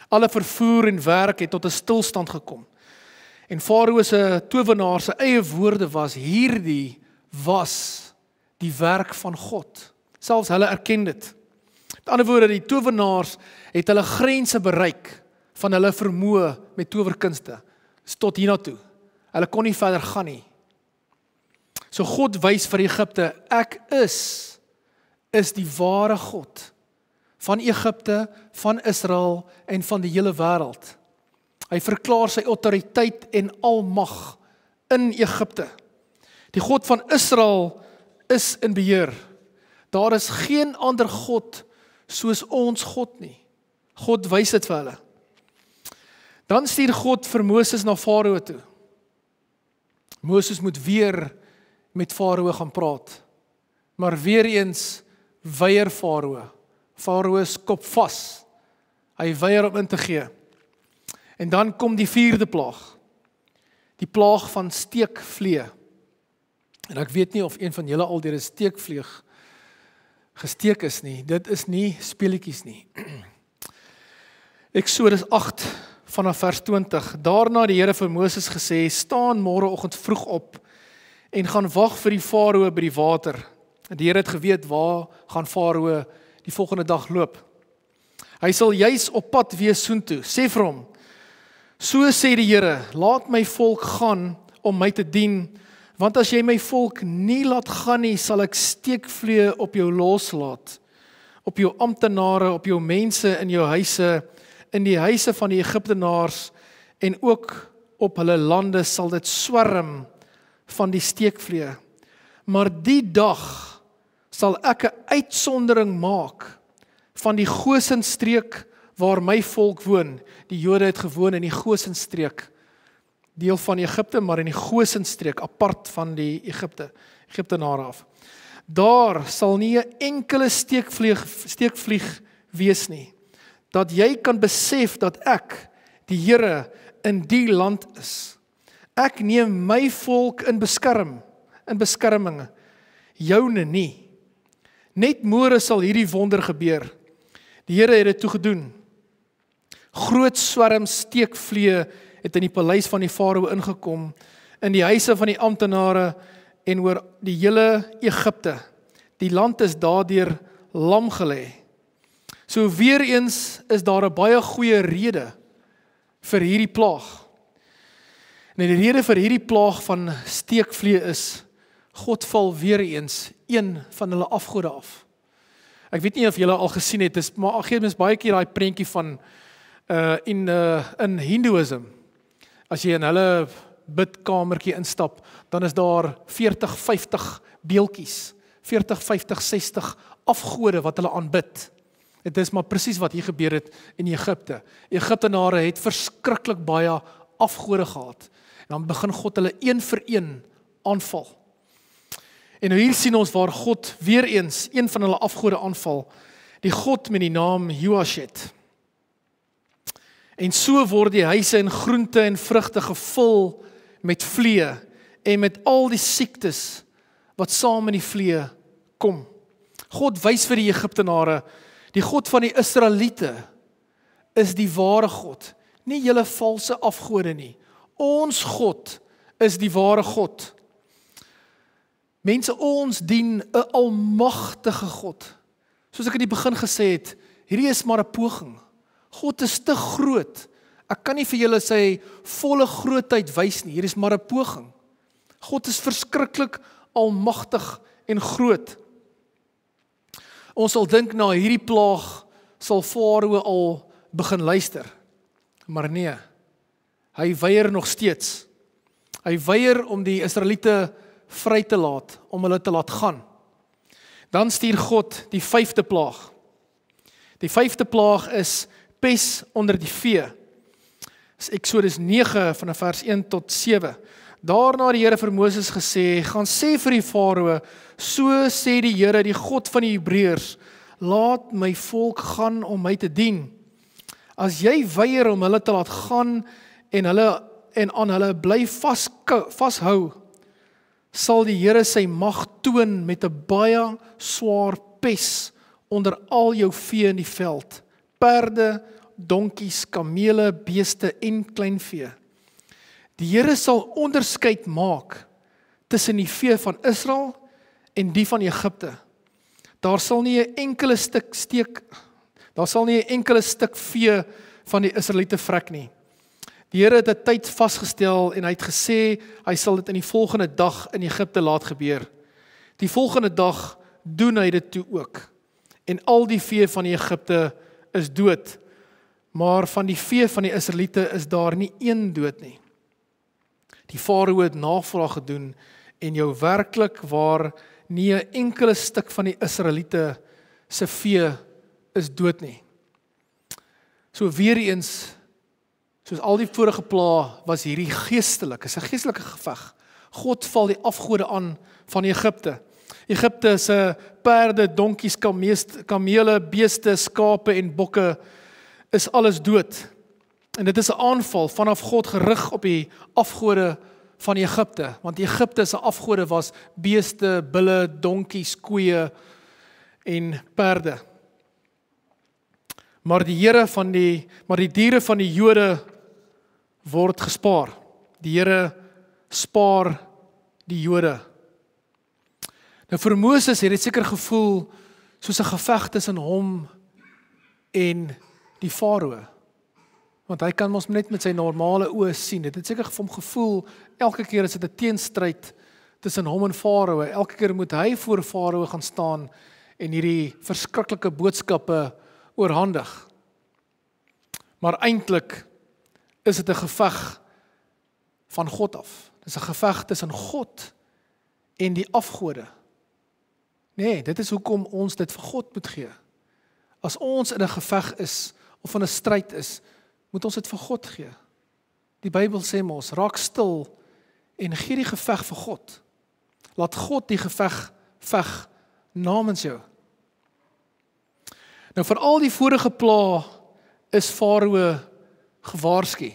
Alle vervoer en werk het tot 'n stilstand gekom. En Farao se towenaar se eie woorde was, hierdie was die werk van God. Selfs hulle erken dit. Met ander woorde, die towenaars het hulle grense bereik van hulle vermoë met towerkunste. Tot hiernatoe. Hulle kon nie verder gaan nie. So God wys vir Egipte, ek is die ware God van Egipte, van Israel en van die hele wêreld. Hy verklaar sy autoriteit en almag in Egipte. Die God van Israel is in beheer. Daar is geen ander God soos ons God nie. God wys dit vir hulle. Dan stuur God vir Moses na Farao toe. Moses moet weer met Farao gaan praat. Maar weer eens weier Farao. Farao skop vas. Hy weier om in te gee. En dan kom die vierde plaag. Die plaag van steekvlee. En ek weet nie of een van julle al deur 'n steekvleeg gesteek is nie. Dit is nie speletjies nie. Eksodus 8 vanaf vers 20. Daarna het die Here vir Moses gesê, staan môreoggend vroeg op en gaan wag vir die Farao by die water. En die Here het geweet waar gaan Farao die volgende dag loop. Hy sal juis op pad wees soontoe. Sê vir hom, so sê die Here, laat my volk gaan om my te dien, want as jy my volk nie laat gaan nie, sal ek steekvlee op jou loslaat, op jou amptenare, op jou mense in jou huise, in die huise van die Egiptenaars, en ook op hulle lande sal dit swerm van die steekvlee. Maar die dag sal ek 'n uitsondering maak van die Gosenstreek waar my volk woon. Die Jode het gewoon in die Gosenstreek, deel van Egipte, maar in die Gosenstreek, apart van die Egiptenare af. Daar sal nie 'n enkele steekvlieg wees nie, dat jy kan besef dat ek, die Here, in die land is. Ek neem my volk in beskerming, joune nie. Net môre sal hierdie wonder gebeur. Die Here het dit toe gedoen. Groot swerms steekvliee het in die paleis van die farao ingekom, in die huise van die amptenare en oor die hele Egipte. Die land is daardeur lam gelê. So weer eens is daar 'n baie goeie rede vir hierdie plaag. En die rede vir hierdie plaag van steekvliee is, God val weer eens een van hulle afgode af. Ek weet nie of julle al gesien het, maar gee mens baie keer daai prentjie van in Hindoeïsme. As jy in hulle bidkamertjie instap, dan is daar 40, 50 beeltjies, 40, 50, 60 afgode wat hulle aanbid. Dit is maar presies wat hier gebeur het in Egipte. Egiptenare het verskriklik baie afgode gehad. En dan begin God hulle een vir een aanval. En nou hier sien ons waar God weer eens een van hulle afgode aanval, die God met die naam Joashet. En so word die huise en groente en vrugte gevul met vliee en met al die siektes wat saam met die vliee kom. God wys vir die Egiptenare, die God van die Israeliete is die ware God, nie julle valse afgode nie. Ons God is die ware God. Mense, ons dien 'n almagtige God. Soos ek in die begin gesê het, hierdie is maar 'n poging. God is te groot. Ek kan nie vir julle sy volle grootheid wys nie. Hier is maar 'n poging. God is verskriklik almagtig en groot. Ons sal dink na hierdie plaag sal Farao al begin luister. Maar nee, hy weier nog steeds. Hy weier om die Israeliete vry te laat, om hulle te laat gaan. Dan stuur God die 5de plaag. Die 5de plaag is pes onder die vee. Dis Eksodus 9 van vers 1 tot 7. Daarna die Here vir Moses gesê, gaan sê vir die Farao, so sê die Here, die God van die Hebreërs, laat my volk gaan om my te dien. As jy weier om hulle te laat gaan en aan hulle bly vashou, sal die Here sy mag toon met 'n baie swaar pes onder al jou vee in die veld, perde, donkies, kamele, beeste en kleinvee. Die Here sal onderskeid maak tussen die vee van Israel en die van Egipte. Daar sal nie 'n enkele stuk vee van die Israeliete vrek nie. Die Here het 'n tyd vasgestel en hy het gesê, hy sal dit in die volgende dag in Egipte laat gebeur. Die volgende dag doen hy dit toe ook. En al die vee van die Egipte is dood. Maar van die vee van die Israeliete is daar nie een dood nie. Die Farao het navraag gedoen en jou werklik waar nie 'n enkele stuk van die Israeliete se vee is dood nie. So weer eens, soos al die vorige plaae was hierdie geestelik, is 'n geestelike geveg. God val die afgode aan van Egipte. Egipte se perde, donkies, kamele, beeste, skape en bokke is alles dood. En dit is 'n aanval vanaf God gerig op die afgode van Egipte, want Egipte se afgode was beeste, bulle, donkies, koeie en perde. Maar die diere van die Jode word gespaar. Die Here spaar die Jode. Nou vir Moses het dit seker gevoel soos 'n geveg tussen hom en die Farao. Want hy kan mos net met sy normale oë sien. Dit het seker vir hom gevoel, elke keer is dit 'n teenstryd tussen hom en Farao. Elke keer moet hy voor Farao gaan staan en hierdie verskriklike boodskappe oorhandig. Maar eintlik is dit 'n geveg van God af. Dit is 'n geveg tussen God en die afgode. Nee, dit is hoekom ons dit vir God moet gee. As ons in 'n geveg is, of in 'n stryd is, moet ons dit vir God gee. Die Bybel sê mos, raak stil en gee die geveg vir God. Laat God die geveg veg namens jou. Nou vir al die vorige pla is Farao gewaarsku.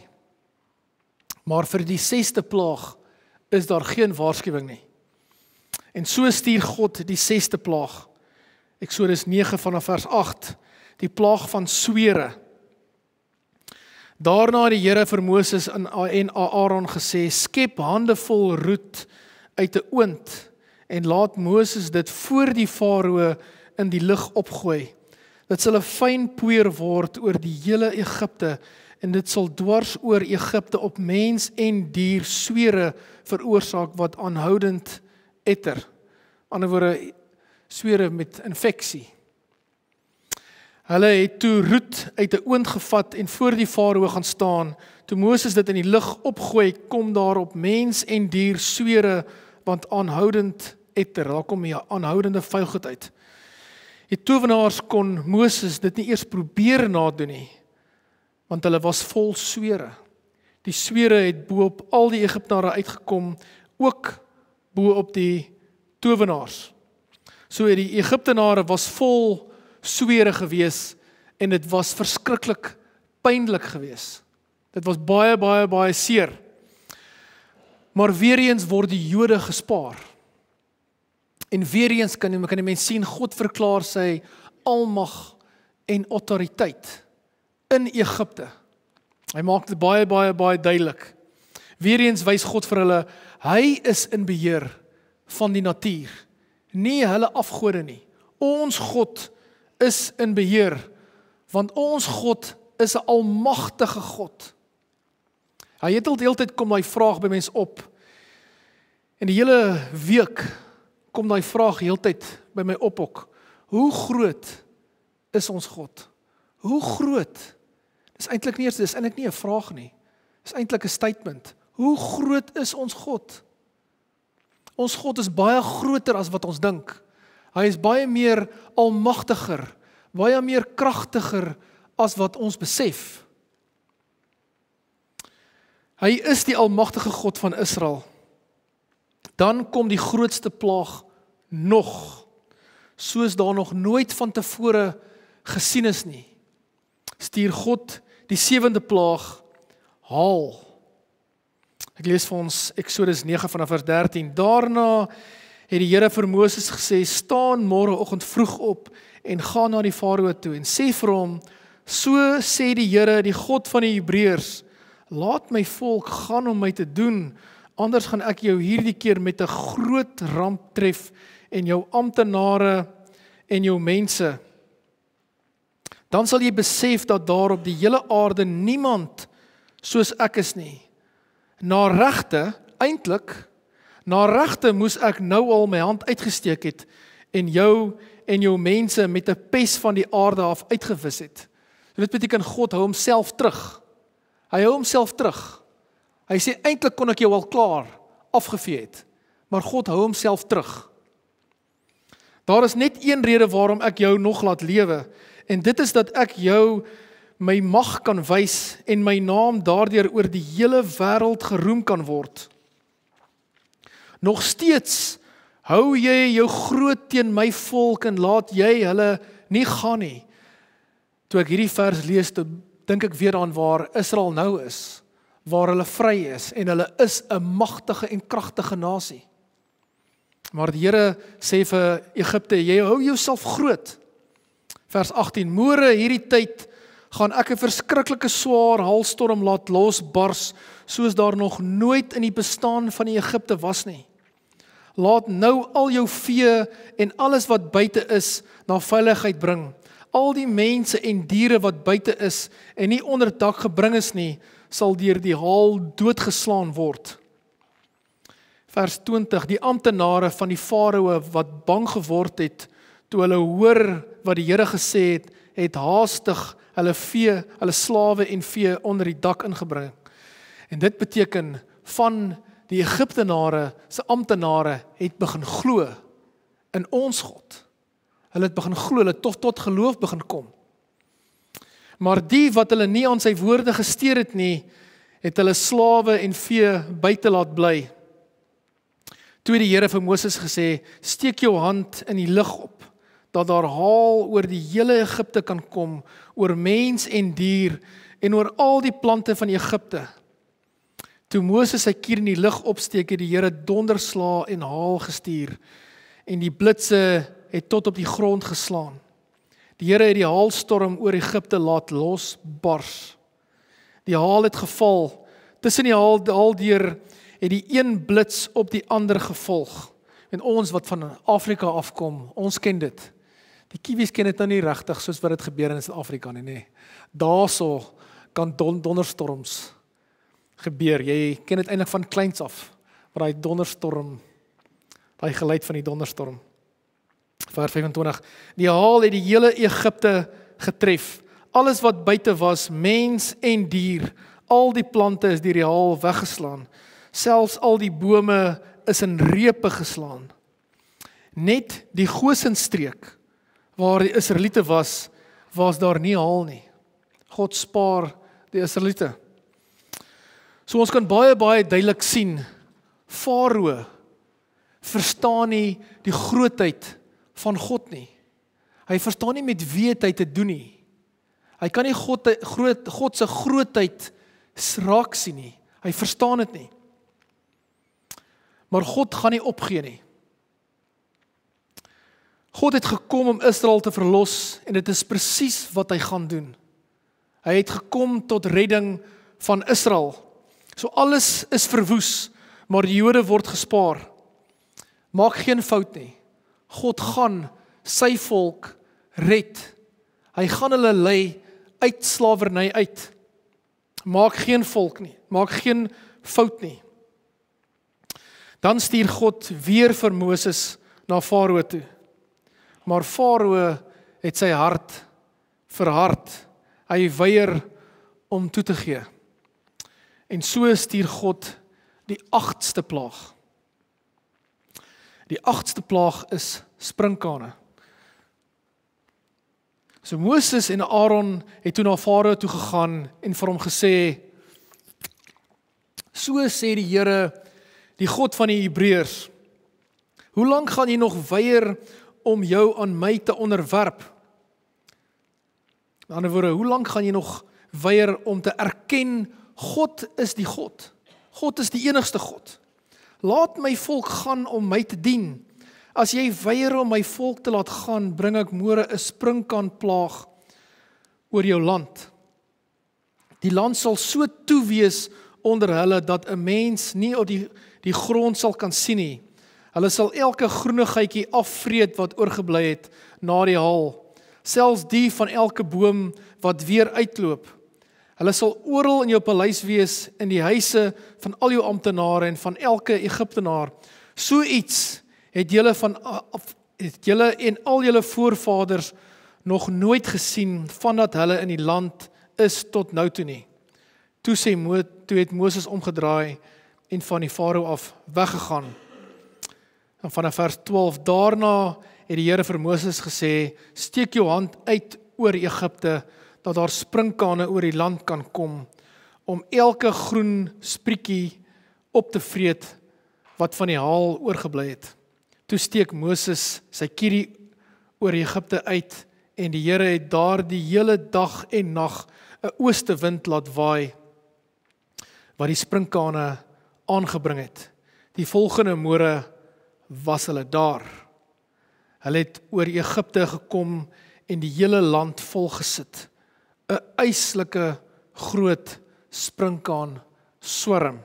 Maar vir die 6de plaag is daar geen waarskuwing nie. En so stuur God die 6de plaag. Eksodus 9 vanaf vers 8, die plaag van swere. Daarna het die Here vir Moses en Aaron gesê, skep hande vol roet uit 'n oond en laat Moses dit voor die Farao in die lug opgooi. Dit sal 'n fyn poeier word oor die hele Egipte en dit sal dwars oor Egipte op mens en dier swere veroorsaak wat aanhoudend etter. Aan die ander woorde, swere met infeksie. Hulle het toe roet uit 'n oond gevat en voor die Farao gaan staan. Toe Moses dit in die lug opgooi, kom daar op mens en dier swere wat aanhoudend etter. Daar kom 'n aanhoudende vuilheid uit. Die towenaars kon Moses dit nie eers probeer nadoen nie, want hulle was vol swere. Die swere het bo op al die Egiptenare uitgekom, ook bo op die towenaars. So die Egiptenare was vol swere gewees en dit was verskriklik pynlik gewees. Dit was baie, baie, baie seer. Maar weer eens word die Jode gespaar. En weer eens kan die mens sien, God verklaar sy almag en autoriteit in Egipte. Hy maak dit baie, baie, baie duidelik. Weer eens wys God vir hulle, hy is in beheer van die natuur. Nie hulle afgode nie. Ons God is in beheer, want ons God is 'n almagtige God. Hy het al die hele tyd kom daai vraag by mens op. En die hele week kom daai vraag heeltyd by my op ook. Hoe groot is ons God? Hoe groot? Dis eintlik nie nie 'n vraag nie. Dis eintlik 'n statement. Hoe groot is ons God? Ons God is baie groter as wat ons dink. Hy is baie meer almagtiger, baie meer kragtiger as wat ons besef. Hy is die almagtige God van Israel. Dan kom die grootste plaag nog, soos daar nog nooit van tevore gesien is nie. Stuur God die 7de plaag, haal. Ek lees vir ons Eksodus 9 vanaf vers 13. Daarna het die Here vir Moses gesê, staan môreoggend vroeg op en gaan na die Farao toe en sê vir hom, so sê die Here, die God van die Hebreërs, laat my volk gaan om my te doen, anders gaan ek jou hierdie keer met 'n groot ramp tref en jou amptenare en jou mense. Dan sal jy besef dat daar op die hele aarde niemand soos ek is nie. Na regte moes ek nou al my hand uitgesteek het en jou mense met 'n pes van die aarde af uitgewis het. Dit beteken God hou homself terug. Hy hou homself terug. Hy sê eintlik kon ek jou al klaar afgevee het, maar God hou homself terug. Daar is net een rede waarom ek jou nog laat lewe, en dit is dat ek jou my mag kan wys en my naam daardeur oor die hele wêreld geroem kan word. Nog steeds hou jy jou groot teen my volk en laat jy hulle nie gaan nie. Toe ek hierdie vers lees, dink ek weer aan waar Israel nou is, waar hulle vry is en hulle is 'n magtige en kragtige nasie. Maar die Here sê vir Egipte, jy hou jouself groot. Vers 18, môre hierdie tyd gaan ek 'n verskriklike swaar hailstorm laat losbars, soos daar nog nooit in die bestaan van die Egipte was nie. Laat nou al jou vee en alles wat buite is, na veiligheid bring. Al die mense en diere wat buite is en nie onder dak gebring is nie, sal deur die haal doodgeslaan word. Vers 20, die amptenare van die Farao wat bang geword het, toe hulle hoor wat die Here gesê het haastig hulle slawe en vee onder die dak ingebring. En dit beteken van die Egiptenare se amptenare het begin glo in ons God. Hulle het begin glo, hulle het tot geloof begin kom. Maar die wat hulle nie aan sy woorde gesteer het nie, het hulle slawe en vee buite laat bly. Toe het die Here vir Moses gesê, steek jou hand in die lug op, dat daar haal oor die hele Egipte kan kom, oor mens en dier, en oor al die plante van Egipte. Toe Moses sy kier in die lug opsteek, het die Here donderslae en haal gestuur, en die blitse het tot op die grond geslaan. Die Here het die haalstorm oor Egipte laat losbars. Die haal het geval, tussen die haaldeur het die een blits op die ander gevolg. En ons wat van Afrika afkom, ons ken dit. Die Kiwis ken dit nou nie regtig soos wat dit gebeur in Suid-Afrika nie, nee. Daarso kan donderstorms gebeur. Jy ken dit eintlik van kleins af, waar daai donderstorm, daai geluid van die donderstorm. Vers 25. Die haal het die hele Egipte getref. Alles wat buite was, mens en dier, al die plante is deur die haal weggeslaan. Selfs al die bome is in repe geslaan. Net die Gosenstreek, waar die Israeliete was daar nie haal nie. God spaar die Israeliete. So ons kan baie duidelik sien, Farao verstaan nie die grootheid van God nie. Hy verstaan nie met wie het hy te doen nie. Hy kan nie God se grootheid raak sien nie. Hy verstaan dit nie. Maar God gaan nie opgee nie. God het gekom om Israel te verlos en dit is presies wat hy gaan doen. Hy het gekom tot redding van Israel. So alles is verwoes, maar die Jode word gespaar. Maak geen fout nie. God gaan sy volk red. Hy gaan hulle lei uit slawerny uit. Maak geen fout nie. Dan stuur God weer vir Moses na Farao toe. Maar Farao het sy hart verhard. Hy weier om toe te gee. En so stuur God die 8ste plaag. Die 8ste plaag is sprinkane. So Moses en Aaron het toe na Farao toe gegaan en vir hom gesê, so sê die Here, die God van die Hebreërs, hoe lank gaan jy nog weier om jou aan my te onderwerp? In ander woorde, hoe lank gaan jy nog weier om te erken, God is die God. God is die enigste God. Laat my volk gaan om my te dien. As jy weier om my volk te laat gaan, bring ek môre 'n sprinkaanplaag oor jou land. Die land sal so toe wees onder hulle, dat 'n mens nie op die grond sal kan sien nie. Hulle sal elke groenigheidjie afvreet wat oorgebly het na die haal, selfs die van elke boom wat weer uitloop. Hulle sal oral in jou paleis wees, in die huise van al jou amptenare en van elke Egiptenaar. So iets het julle en al julle voorvaders nog nooit gesien, vandat hulle in die land is tot nou toe nie. Toe het Moses omgedraai en van die Farao af weggegaan. En vanaf vers 12, daarna het die Here vir Moses gesê, steek jou hand uit oor Egipte, dat daar sprinkane oor die land kan kom, om elke groen sprietjie op te vreet, wat van die haal oorgebly het. Toe steek Moses sy kierie oor Egipte uit, en die Here het daar die hele dag en nag 'n oostewind laat waai, wat die sprinkane aangebring het. Die volgende môre was hulle daar. Hulle het oor Egipte gekom en die hele land volgesit. 'n Yslike groot sprinkaan swarm,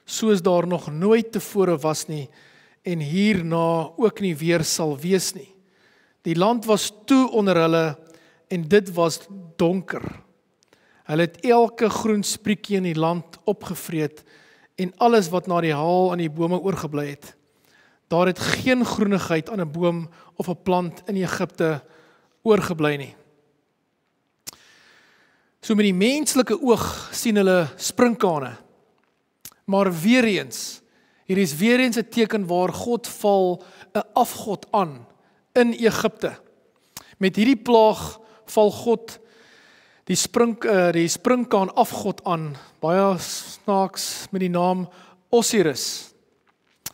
soos daar nog nooit tevore was nie, en hierna ook nie weer sal wees nie. Die land was toe onder hulle, en dit was donker. Hulle het elke groen sprietjie in die land opgevreet, en alles wat na die haal aan die bome oorgebly het. Daar het geen groenigheid aan 'n boom of 'n plant in Egipte oorgebly nie. So met die menslike oog sien hulle sprinkane, maar weer eens Hier is weer eens 'n teken waar God val 'n afgod aan in Egipte. Met hierdie plaag val God die springkaan afgod aan, baie snaaks met die naam Osiris.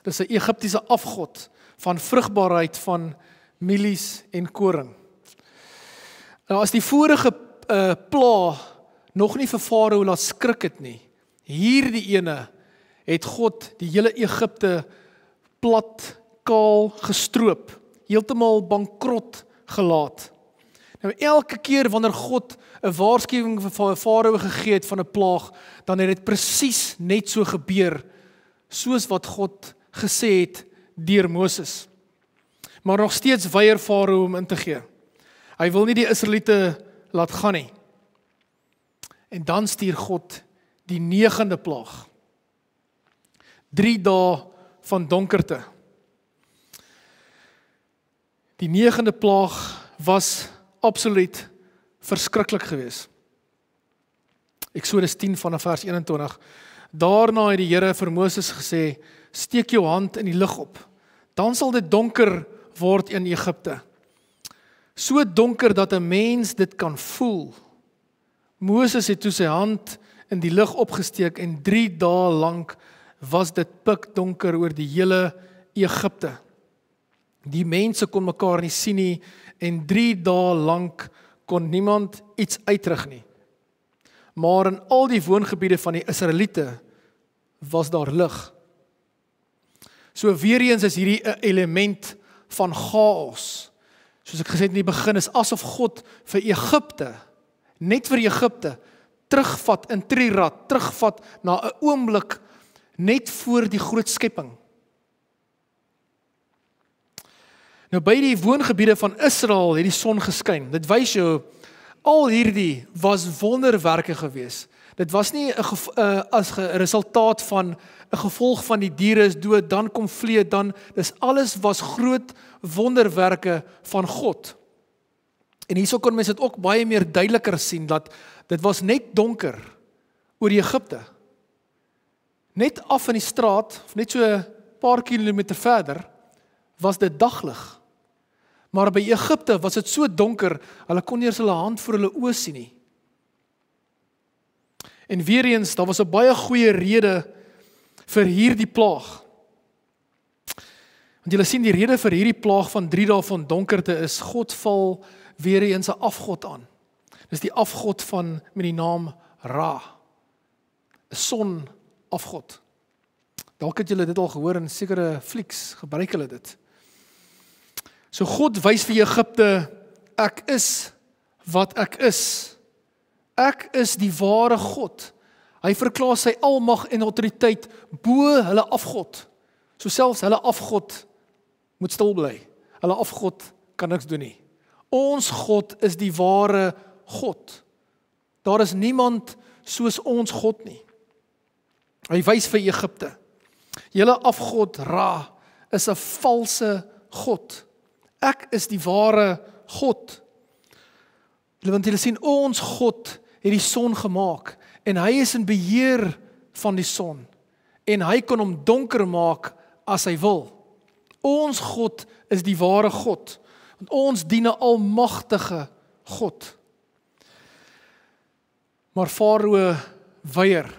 Dis 'n Egiptiese afgod van vrugbaarheid, van mielies en koring. Nou as die vorige plaag nog nie vir Farao laat skrik het nie, hierdie ene het God die hele Egipte plat, kaal gestroop, heeltemal bankrot gelaat. Nou elke keer wanneer God 'n waarskuwing vir Farao gegee het van 'n plaag, dan het dit presies net so gebeur, soos wat God gesê het deur Moses. Maar nog steeds weier Farao om in te gee. Hy wil nie die Israeliete laat gaan nie. En dan stuur God die 9de plaag. 3 dae van donkerte. Die 9de plaag was absoluut verskriklik geweest. Eksodus 10 vanaf vers 21. Daarna het die Here vir Moses gesê, steek jou hand in die lug op. Dan sal dit donker word in Egipte. So donker dat 'n mens dit kan voel. Moses het toe sy hand in die lug opgesteek en 3 dae lank was dit pikdonker oor die hele Egipte. Die mense kon mekaar nie sien nie en 3 dae lank kon niemand iets uitrig nie. Maar in al die woongebiede van die Israeliete was daar lig. So weer eens is hierdie 'n element van chaos. Soos ek gesê het in die begin, is asof God vir Egipte, net vir Egipte, terugvat in trirad, terugvat na 'n oomblik net voor die groot skepping. Nou by die woongebiede van Israel het die son geskyn. Dit wys jou, al hierdie was wonderwerke gewees. Dit was nie as 'n resultaat van 'n gevolg van die diere is dood, dan kom vlee, dan, dis alles was groot wonderwerke van God. En hierso kon mense dit ook baie meer duideliker sien, dat dit was net donker oor Egipte. Net af in die straat, of net so 'n paar kilometer verder, was dit daglig. Maar by Egipte was dit so donker, hulle kon nie eens hulle hand voor hulle oë sien nie. En weer eens, daar was 'n baie goeie rede vir hierdie plaag. Want julle sien, die rede vir hierdie plaag van 3 dae van donkerte is, God val weer eens 'n afgod aan. Dis die afgod met die naam Ra, 'n sonafgod. Dalk het julle dit al gehoor in sekere flieks, gebruik hulle dit. So God wys vir Egipte, ek is wat ek is. Ek is die ware God. Hy verklaar sy almag en autoriteit bo hulle afgod. So selfs hulle afgod moet stil bly. Hulle afgod kan niks doen nie. Ons God is die ware God. Daar is niemand soos ons God nie. Hy wys vir Egipte. Julle afgod Ra is 'n valse God. Ek is die ware God. Want julle sien, ons God het die son gemaak en hy is in beheer van die son en hy kan hom donker maak as hy wil. Ons God is die ware God, want ons dien 'n almagtige God. Maar Farao weier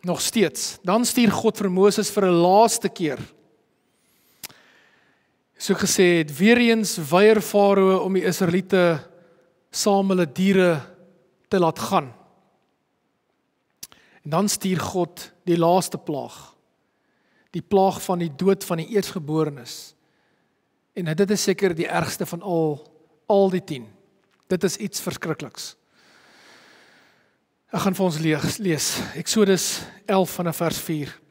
nog steeds. Dan stuur God vir Moses vir 'n laaste keer. So gesê het, weer eens weier Farao om die Israeliete saam hulle diere te laat gaan. En dan stuur God die laaste plaag. Die plaag van die dood van die eerstgeborenes. En dit is seker die ergste van al die 10. Dit is iets verskrikliks. Ek gaan vir ons lees. Eksodus 11 vanaf vers 4.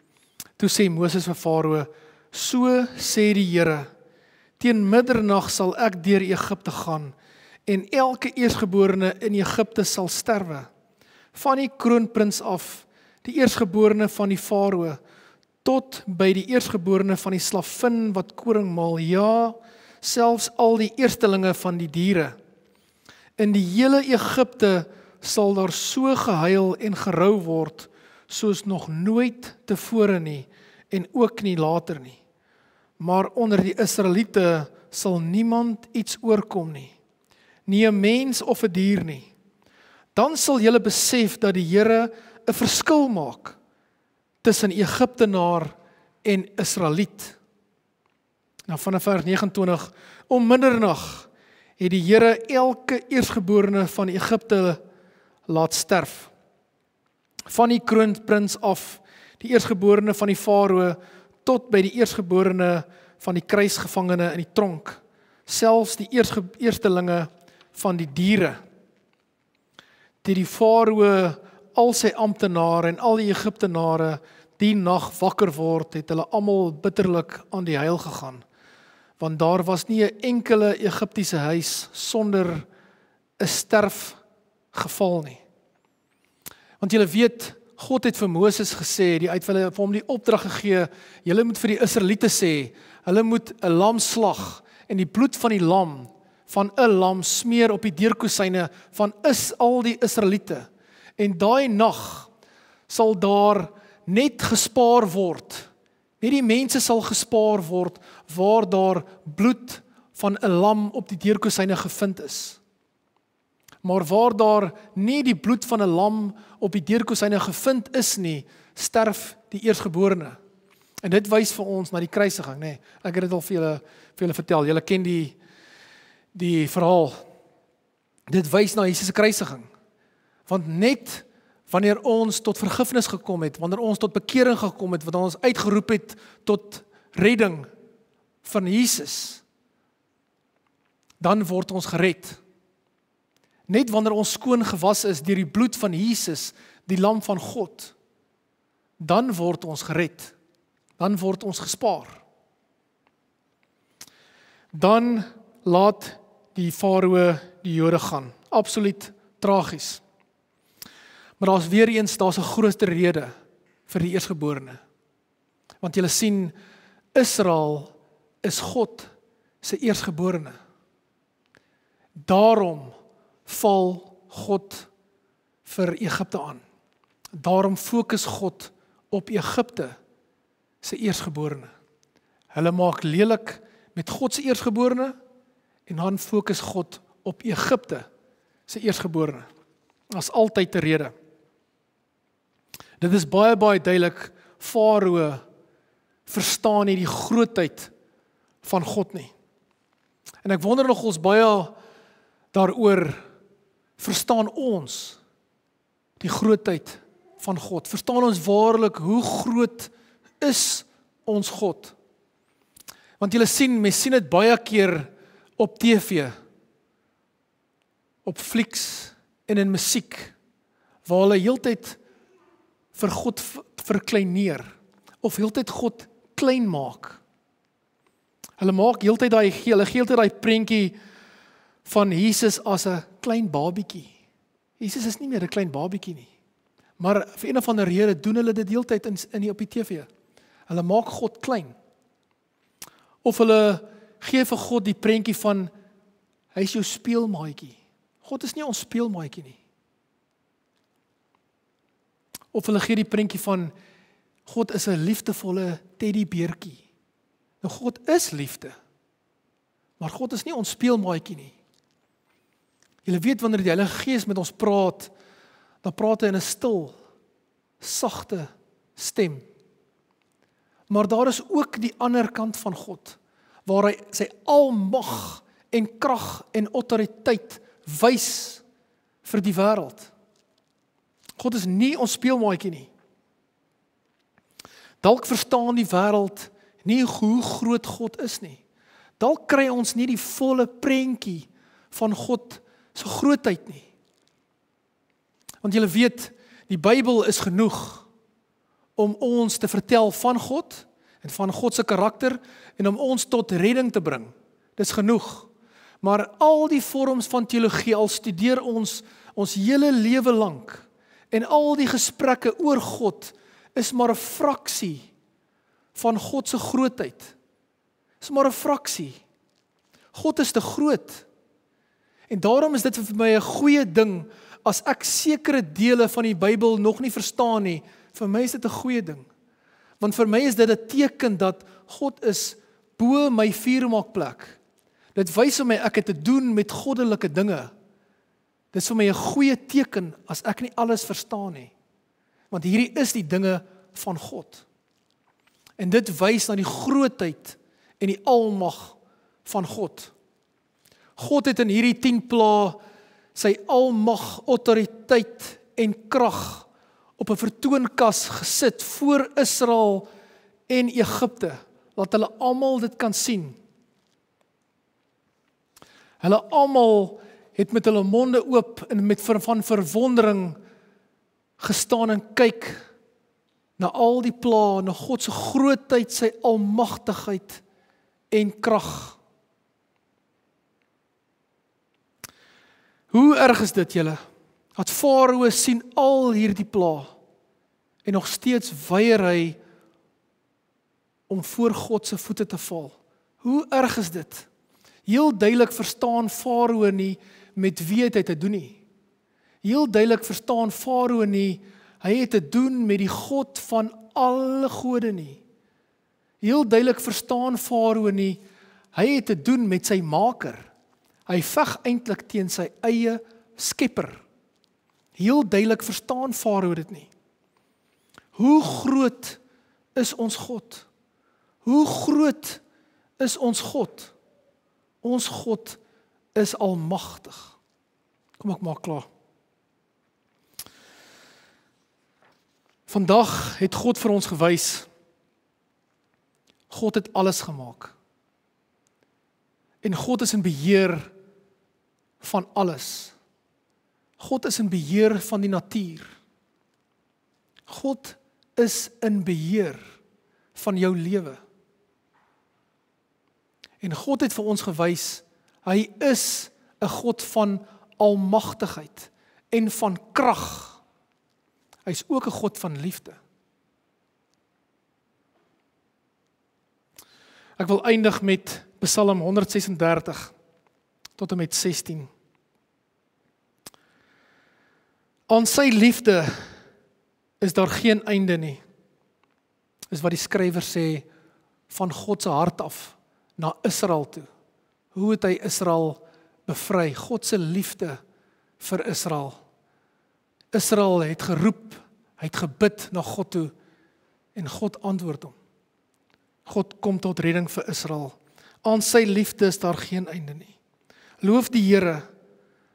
Toe sê Moses vir Farao, so sê die Here, teen middernag sal ek deur Egipte gaan en elke eerstgeborene in Egipte sal sterwe. Van die kroonprins af, die eerstgeborene van die Farao, tot by die eerstgeborene van die slavin wat koring maal, ja, selfs al die eerstelinge van die diere. In die hele Egipte sal daar so gehuil en gerou word, soos nog nooit tevore nie, en ook nie later nie. Maar onder die Israeliete sal niemand iets oorkom nie. Nie 'n mens of 'n dier nie. Dan sal julle besef dat die Here 'n verskil maak tussen Egiptenaar en Israeliet. Nou vanaf vers 29, om middernag het die Here elke eersgeborene van Egipte laat sterf. Van die kroonprins af, die eersgeborene van die farao, tot by die eersgeborene van die kruisgevangene in die tronk, selfs die eerstelinge van die diere. Die farao, al sy amptenare en al die Egiptenare die nag wakker word, het hulle almal bitterlik aan die huil gegaan. Want daar was nie 'n enkele Egiptiese huis sonder 'n sterfgeval nie. Want julle weet, God het vir Moses gesê, die het vir hom die opdrag gegee, julle moet vir die Israeliete sê, hulle moet 'n lam slag en die bloed van die lam, van 'n lam smeer op die deurkosyne van al die Israeliete. En daai nag sal daar net gespaar word. Net die mense sal gespaar word waar daar bloed van 'n lam op die deurkosyne gevind is. Maar waar daar nie die bloed van 'n lam op die deurkosyne gevind is nie, sterf die eersgeborene. En dit wys vir ons na die kruisiging, nê. Ek het dit al vir julle vertel. Julle ken die verhaal. Dit wys na Jesus se kruisiging. Want net wanneer ons tot vergifnis gekom het, wanneer ons tot bekering gekom het, wanneer ons uitgeroep het tot redding van Jesus, dan word ons gered. Net wanneer ons skoon gewas is deur die bloed van Jesus, die lam van God, dan word ons gered. Dan word ons gespaar. Dan laat die farao die Jode gaan. Absoluut tragies. Maar daar's weer eens, daar's 'n groter rede vir die eersgeborene. Want julle sien, Israel is God se eersgeborene. Daarom val God vir Egipte aan. Daarom fokus God op Egipte se eersgeborene. Hulle maak lelik met God se eersgeborene en dan fokus God op Egipte se eersgeborene. As altyd 'n rede. Dit is baie duidelik, farao verstaan nie die grootheid van God nie. En ek wonder nog ons baie daaroor, verstaan ons die grootheid van God? Verstaan ons waarlik hoe groot is ons God? Want julle sien, mens sien dit baie keer op TV, op flieks en in musiek, waar hulle heeltyd vir God verkleineer, of heeltyd God klein maak. Hulle maak heeltyd hulle gee heeltyd daai prentjie van Jesus as 'n klein babietjie. Jesus is nie meer 'n klein babietjie nie. Maar vir een of ander rede doen hulle dit heeltyd op die TV. Hulle maak God klein. Of hulle gee vir God die prentjie van, hy is jou speelmaatjie. God is nie ons speelmaatjie nie. Of hulle gee die prentjie van, God is 'n liefdevolle teddybeertjie. Nou God is liefde, maar God is nie ons speelmaatjie nie. Julle weet wanneer die Heilige Gees met ons praat, dan praat hy in 'n stil, sagte stem. Maar daar is ook die ander kant van God, waar hy sy almag en krag en autoriteit wys vir die wêreld. God is nie ons speelmaatjie nie. Dalk verstaan die wêreld nie hoe groot God is nie. Dalk kry ons nie die volle prentjie van God se grootheid nie. Want julle weet, die Bybel is genoeg om ons te vertel van God en van God se karakter en om ons tot redding te bring. Dis genoeg. Maar al die vorms van teologie, al studeer ons hele lewe lank en al die gesprekke oor God is maar 'n fraksie van God se grootheid. Is maar 'n fraksie. God is te groot. En daarom is dit vir my 'n goeie ding as ek sekere dele van die Bybel nog nie verstaan nie. Vir my is dit 'n goeie ding. Want vir my is dit 'n teken dat God is bo my vuurmaakplek. Dit wys vir my ek het te doen met goddelike dinge. Dit is vir my 'n goeie teken as ek nie alles verstaan nie. Want hierdie is die dinge van God. En dit wys na die grootheid en die almag van God. God het in hierdie 10 plaae sy almag, autoriteit en krag op 'n vertoonkas gesit voor Israel en Egipte, laat hulle almal dit kan sien. Hulle almal het met hulle monde oop en met van verwondering gestaan en kyk na al die plaae, na God se grootheid, sy almagtigheid en krag. Hoe erg is dit julle? Dat Farao sien al hierdie plaae en nog steeds weier hy om voor God se voete te val. Hoe erg is dit? Heel duidelik verstaan Farao nie met wie hy te doen nie. Heel duidelik verstaan Farao nie, hy het te doen met die God van alle gode nie. Heel duidelik verstaan Farao nie, hy het te doen met sy maker. Hy veg eintlik teen sy eie skepper. Heel duidelik verstaan Farao dit nie. Hoe groot is ons God? Hoe groot is ons God? Ons God is almagtig. Kom ek maak klaar. Vandag het God vir ons gewys, God het alles gemaak. En God is in beheer van alles. God is in beheer van die natuur. God is in beheer van jou lewe. En God het vir ons gewys, hy is 'n God van almagtigheid en van krag. Hy is ook 'n God van liefde. Ek wil eindig met Psalm 136 tot en met 16. Aan sy liefde is daar geen einde nie. Is wat die skrywer sê, van God se hart af na Israel toe. Hoe het hy Israel bevry? God se liefde vir Israel. Israel het geroep, hy het gebid na God toe en God antwoord hom. God kom tot redding vir Israel. Aan sy liefde is daar geen einde nie. Loof die Here,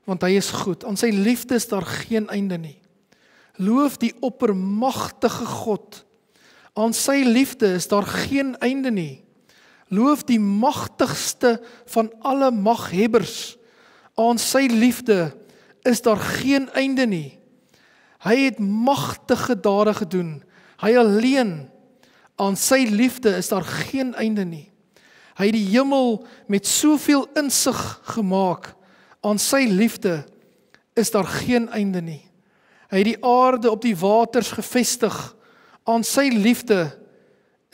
want hy is goed. Aan sy liefde is daar geen einde nie. Loof die oppermagtige God. Aan sy liefde is daar geen einde nie. Loof die magtigste van alle maghebbers. Aan sy liefde is daar geen einde nie. Hy het magtige dade gedoen. Hy alleen. Aan sy liefde is daar geen einde nie. Hy het die hemel met soveel insig gemaak. Aan sy liefde is daar geen einde nie. Hy het die aarde op die waters gevestig. Aan sy liefde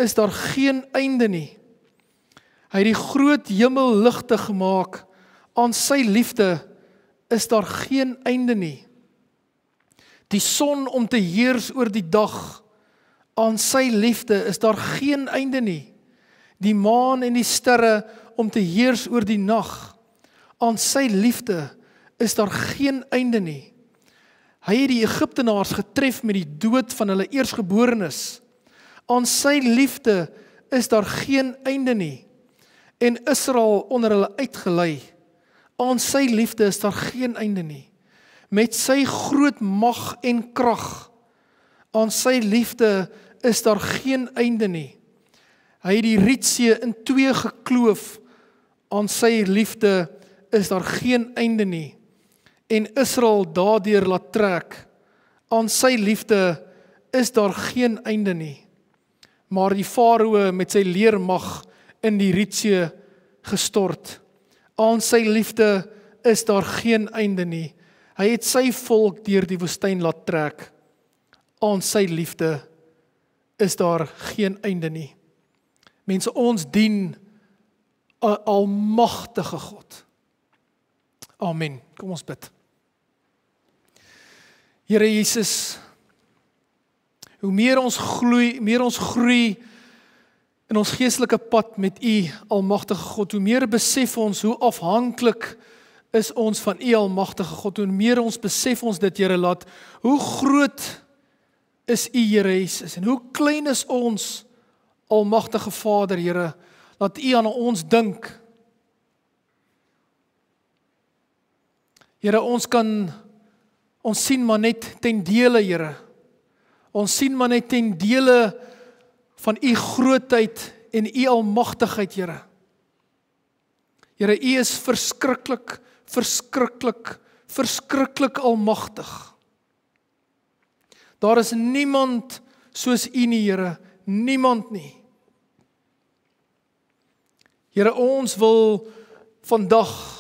is daar geen einde nie. Hy het die groot hemelligte gemaak. Aan sy liefde is daar geen einde nie. Die son om te heers oor die dag. Aan sy liefde is daar geen einde nie. Die maan en die sterre om te heers oor die nag. Aan sy liefde is daar geen einde nie. Hy het die Egiptenaars getref met die dood van hulle eersgeborenes. Aan sy liefde is daar geen einde nie. En Israel onder hulle uitgelei. Aan sy liefde is daar geen einde nie. Met sy groot mag en krag. Aan sy liefde is daar geen einde nie. Hy het die Rietsee in 2 gekloof. Aan sy liefde is daar geen einde nie. En Israel daardeur laat trek. Aan sy liefde is daar geen einde nie. Maar die Farao met sy leermag in die Rietsee gestort. Aan sy liefde is daar geen einde nie. Hy het sy volk deur die woestyn laat trek. Aan sy liefde is daar geen einde nie. Mense, ons dien 'n almagtige God. Amen. Kom ons bid. Here Jesus, Hoe meer ons groei in ons geestelike pad met U, almagtige God, hoe meer besef ons hoe afhanklik is ons van U, almagtige God, hoe meer ons besef ons dit, Here, laat, hoe groot is U, Here Jesus, en hoe klein is ons, almagtige Vader, Here, laat U aan ons dink. Here, ons sien maar net ten dele, Here. Ons sien maar net ten dele van U grootheid en U almagtigheid, Here. Here, U is verskriklik almagtig. Daar is niemand soos U nie, Here, niemand nie. Here, ons wil vandag,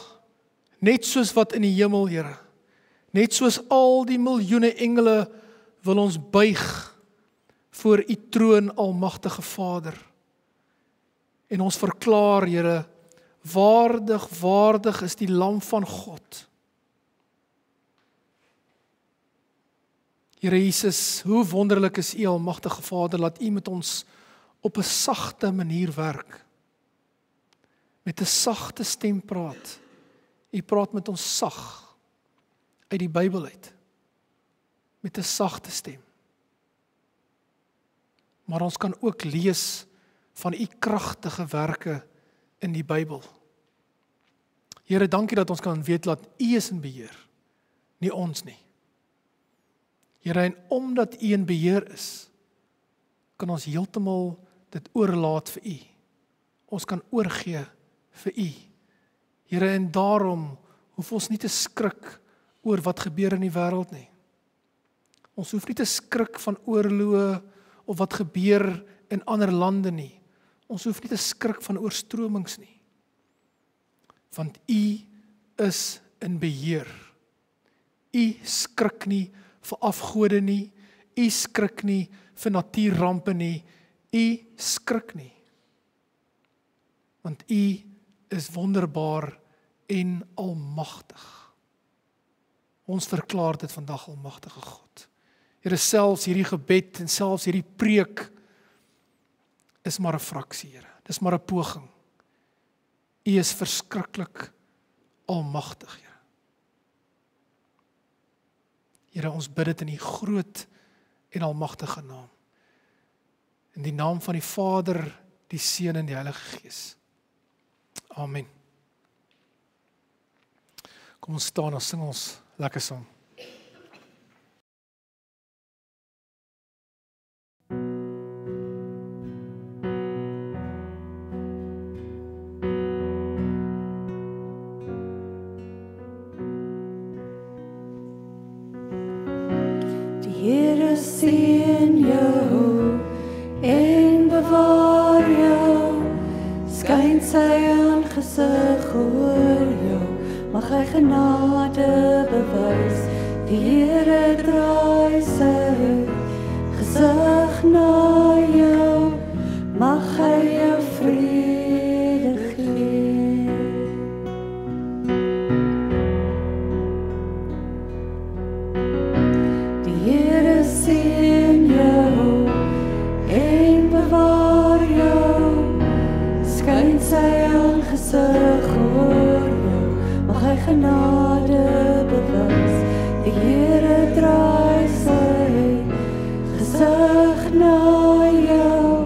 net soos wat in die hemel, Here, net soos al die miljoene engele, wil ons buig voor U troon, almagtige Vader. En ons verklaar, Here, waardig is die Lam van God. Here Jesus, hoe wonderlik is U, almagtige Vader, laat U met ons op 'n sagte manier werk. Met 'n sagte stem praat. U praat met ons sag uit die Bybel uit. Met 'n sagte stem. Maar ons kan ook lees van U kragtige werke in die Bybel. Here, dankie dat ons kan weet dat U is in beheer, nie ons nie. Here, en omdat U in beheer is, kan ons heeltemal dit oorlaat vir U. Ons kan oorgee vir U. Here, en daarom hoef ons nie te skrik oor wat gebeur in die wêreld nie. Ons hoef nie te skrik van oorloë of wat gebeur in ander lande nie. Ons hoef nie te skrik van oorstromings nie. Want U is in beheer. U skrik nie vir afgode nie. U skrik nie vir natuurrampe nie. U skrik nie. Want U is wonderbaar en almagtig. Ons verklaar dit vandag, almagtige God. Here, selfs hierdie gebed en selfs hierdie preek is maar 'n fraksie, Here. Dis maar 'n poging. U is verskriklik almagtig, Here. Here, ons bid dit in U groot en almagtige naam. In die naam van die Vader, die Seun en die Heilige Gees. Amen. Kom ons staan en sing ons lekker saam. Here seën jou en bewaar jou, skyn sy aangesig oor jou, mag hy genade bewys. Die Here draai sy gesig na jou, mag hy jou vrede gee. Die Here seën jou en bewaar jou, skyn sy aangesig oor jou, mag hy genade bewys. Die Here draai sy gesig na jou,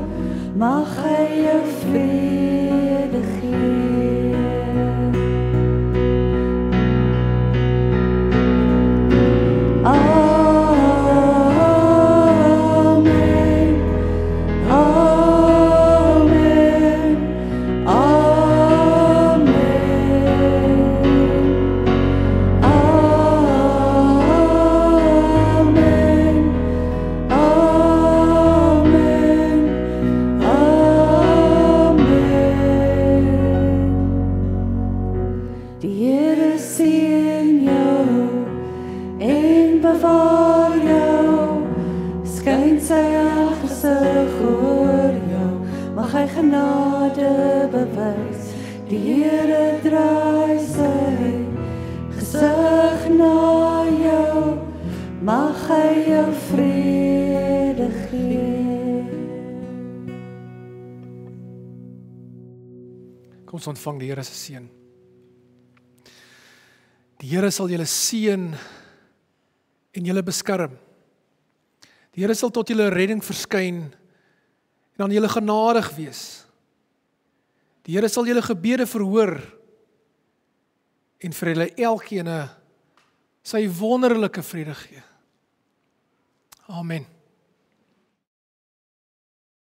mag hy jou vrede gee. Amen, amen, amen, amen, amen, amen. Die Here seën jou en bewaar jou, skyn sy aangesig oor jou, mag hy genade bewys. Die Here draai sy gesig na jou, mag hy jou vrede gee. ons ontvang die Here se seën. Die Here sal julle seën en julle beskerm. Die Here sal tot julle redding verskyn en aan julle genadig wees. Die Here sal julle gebede verhoor en vir julle elkeen sy wonderlike vrede gee. Amen.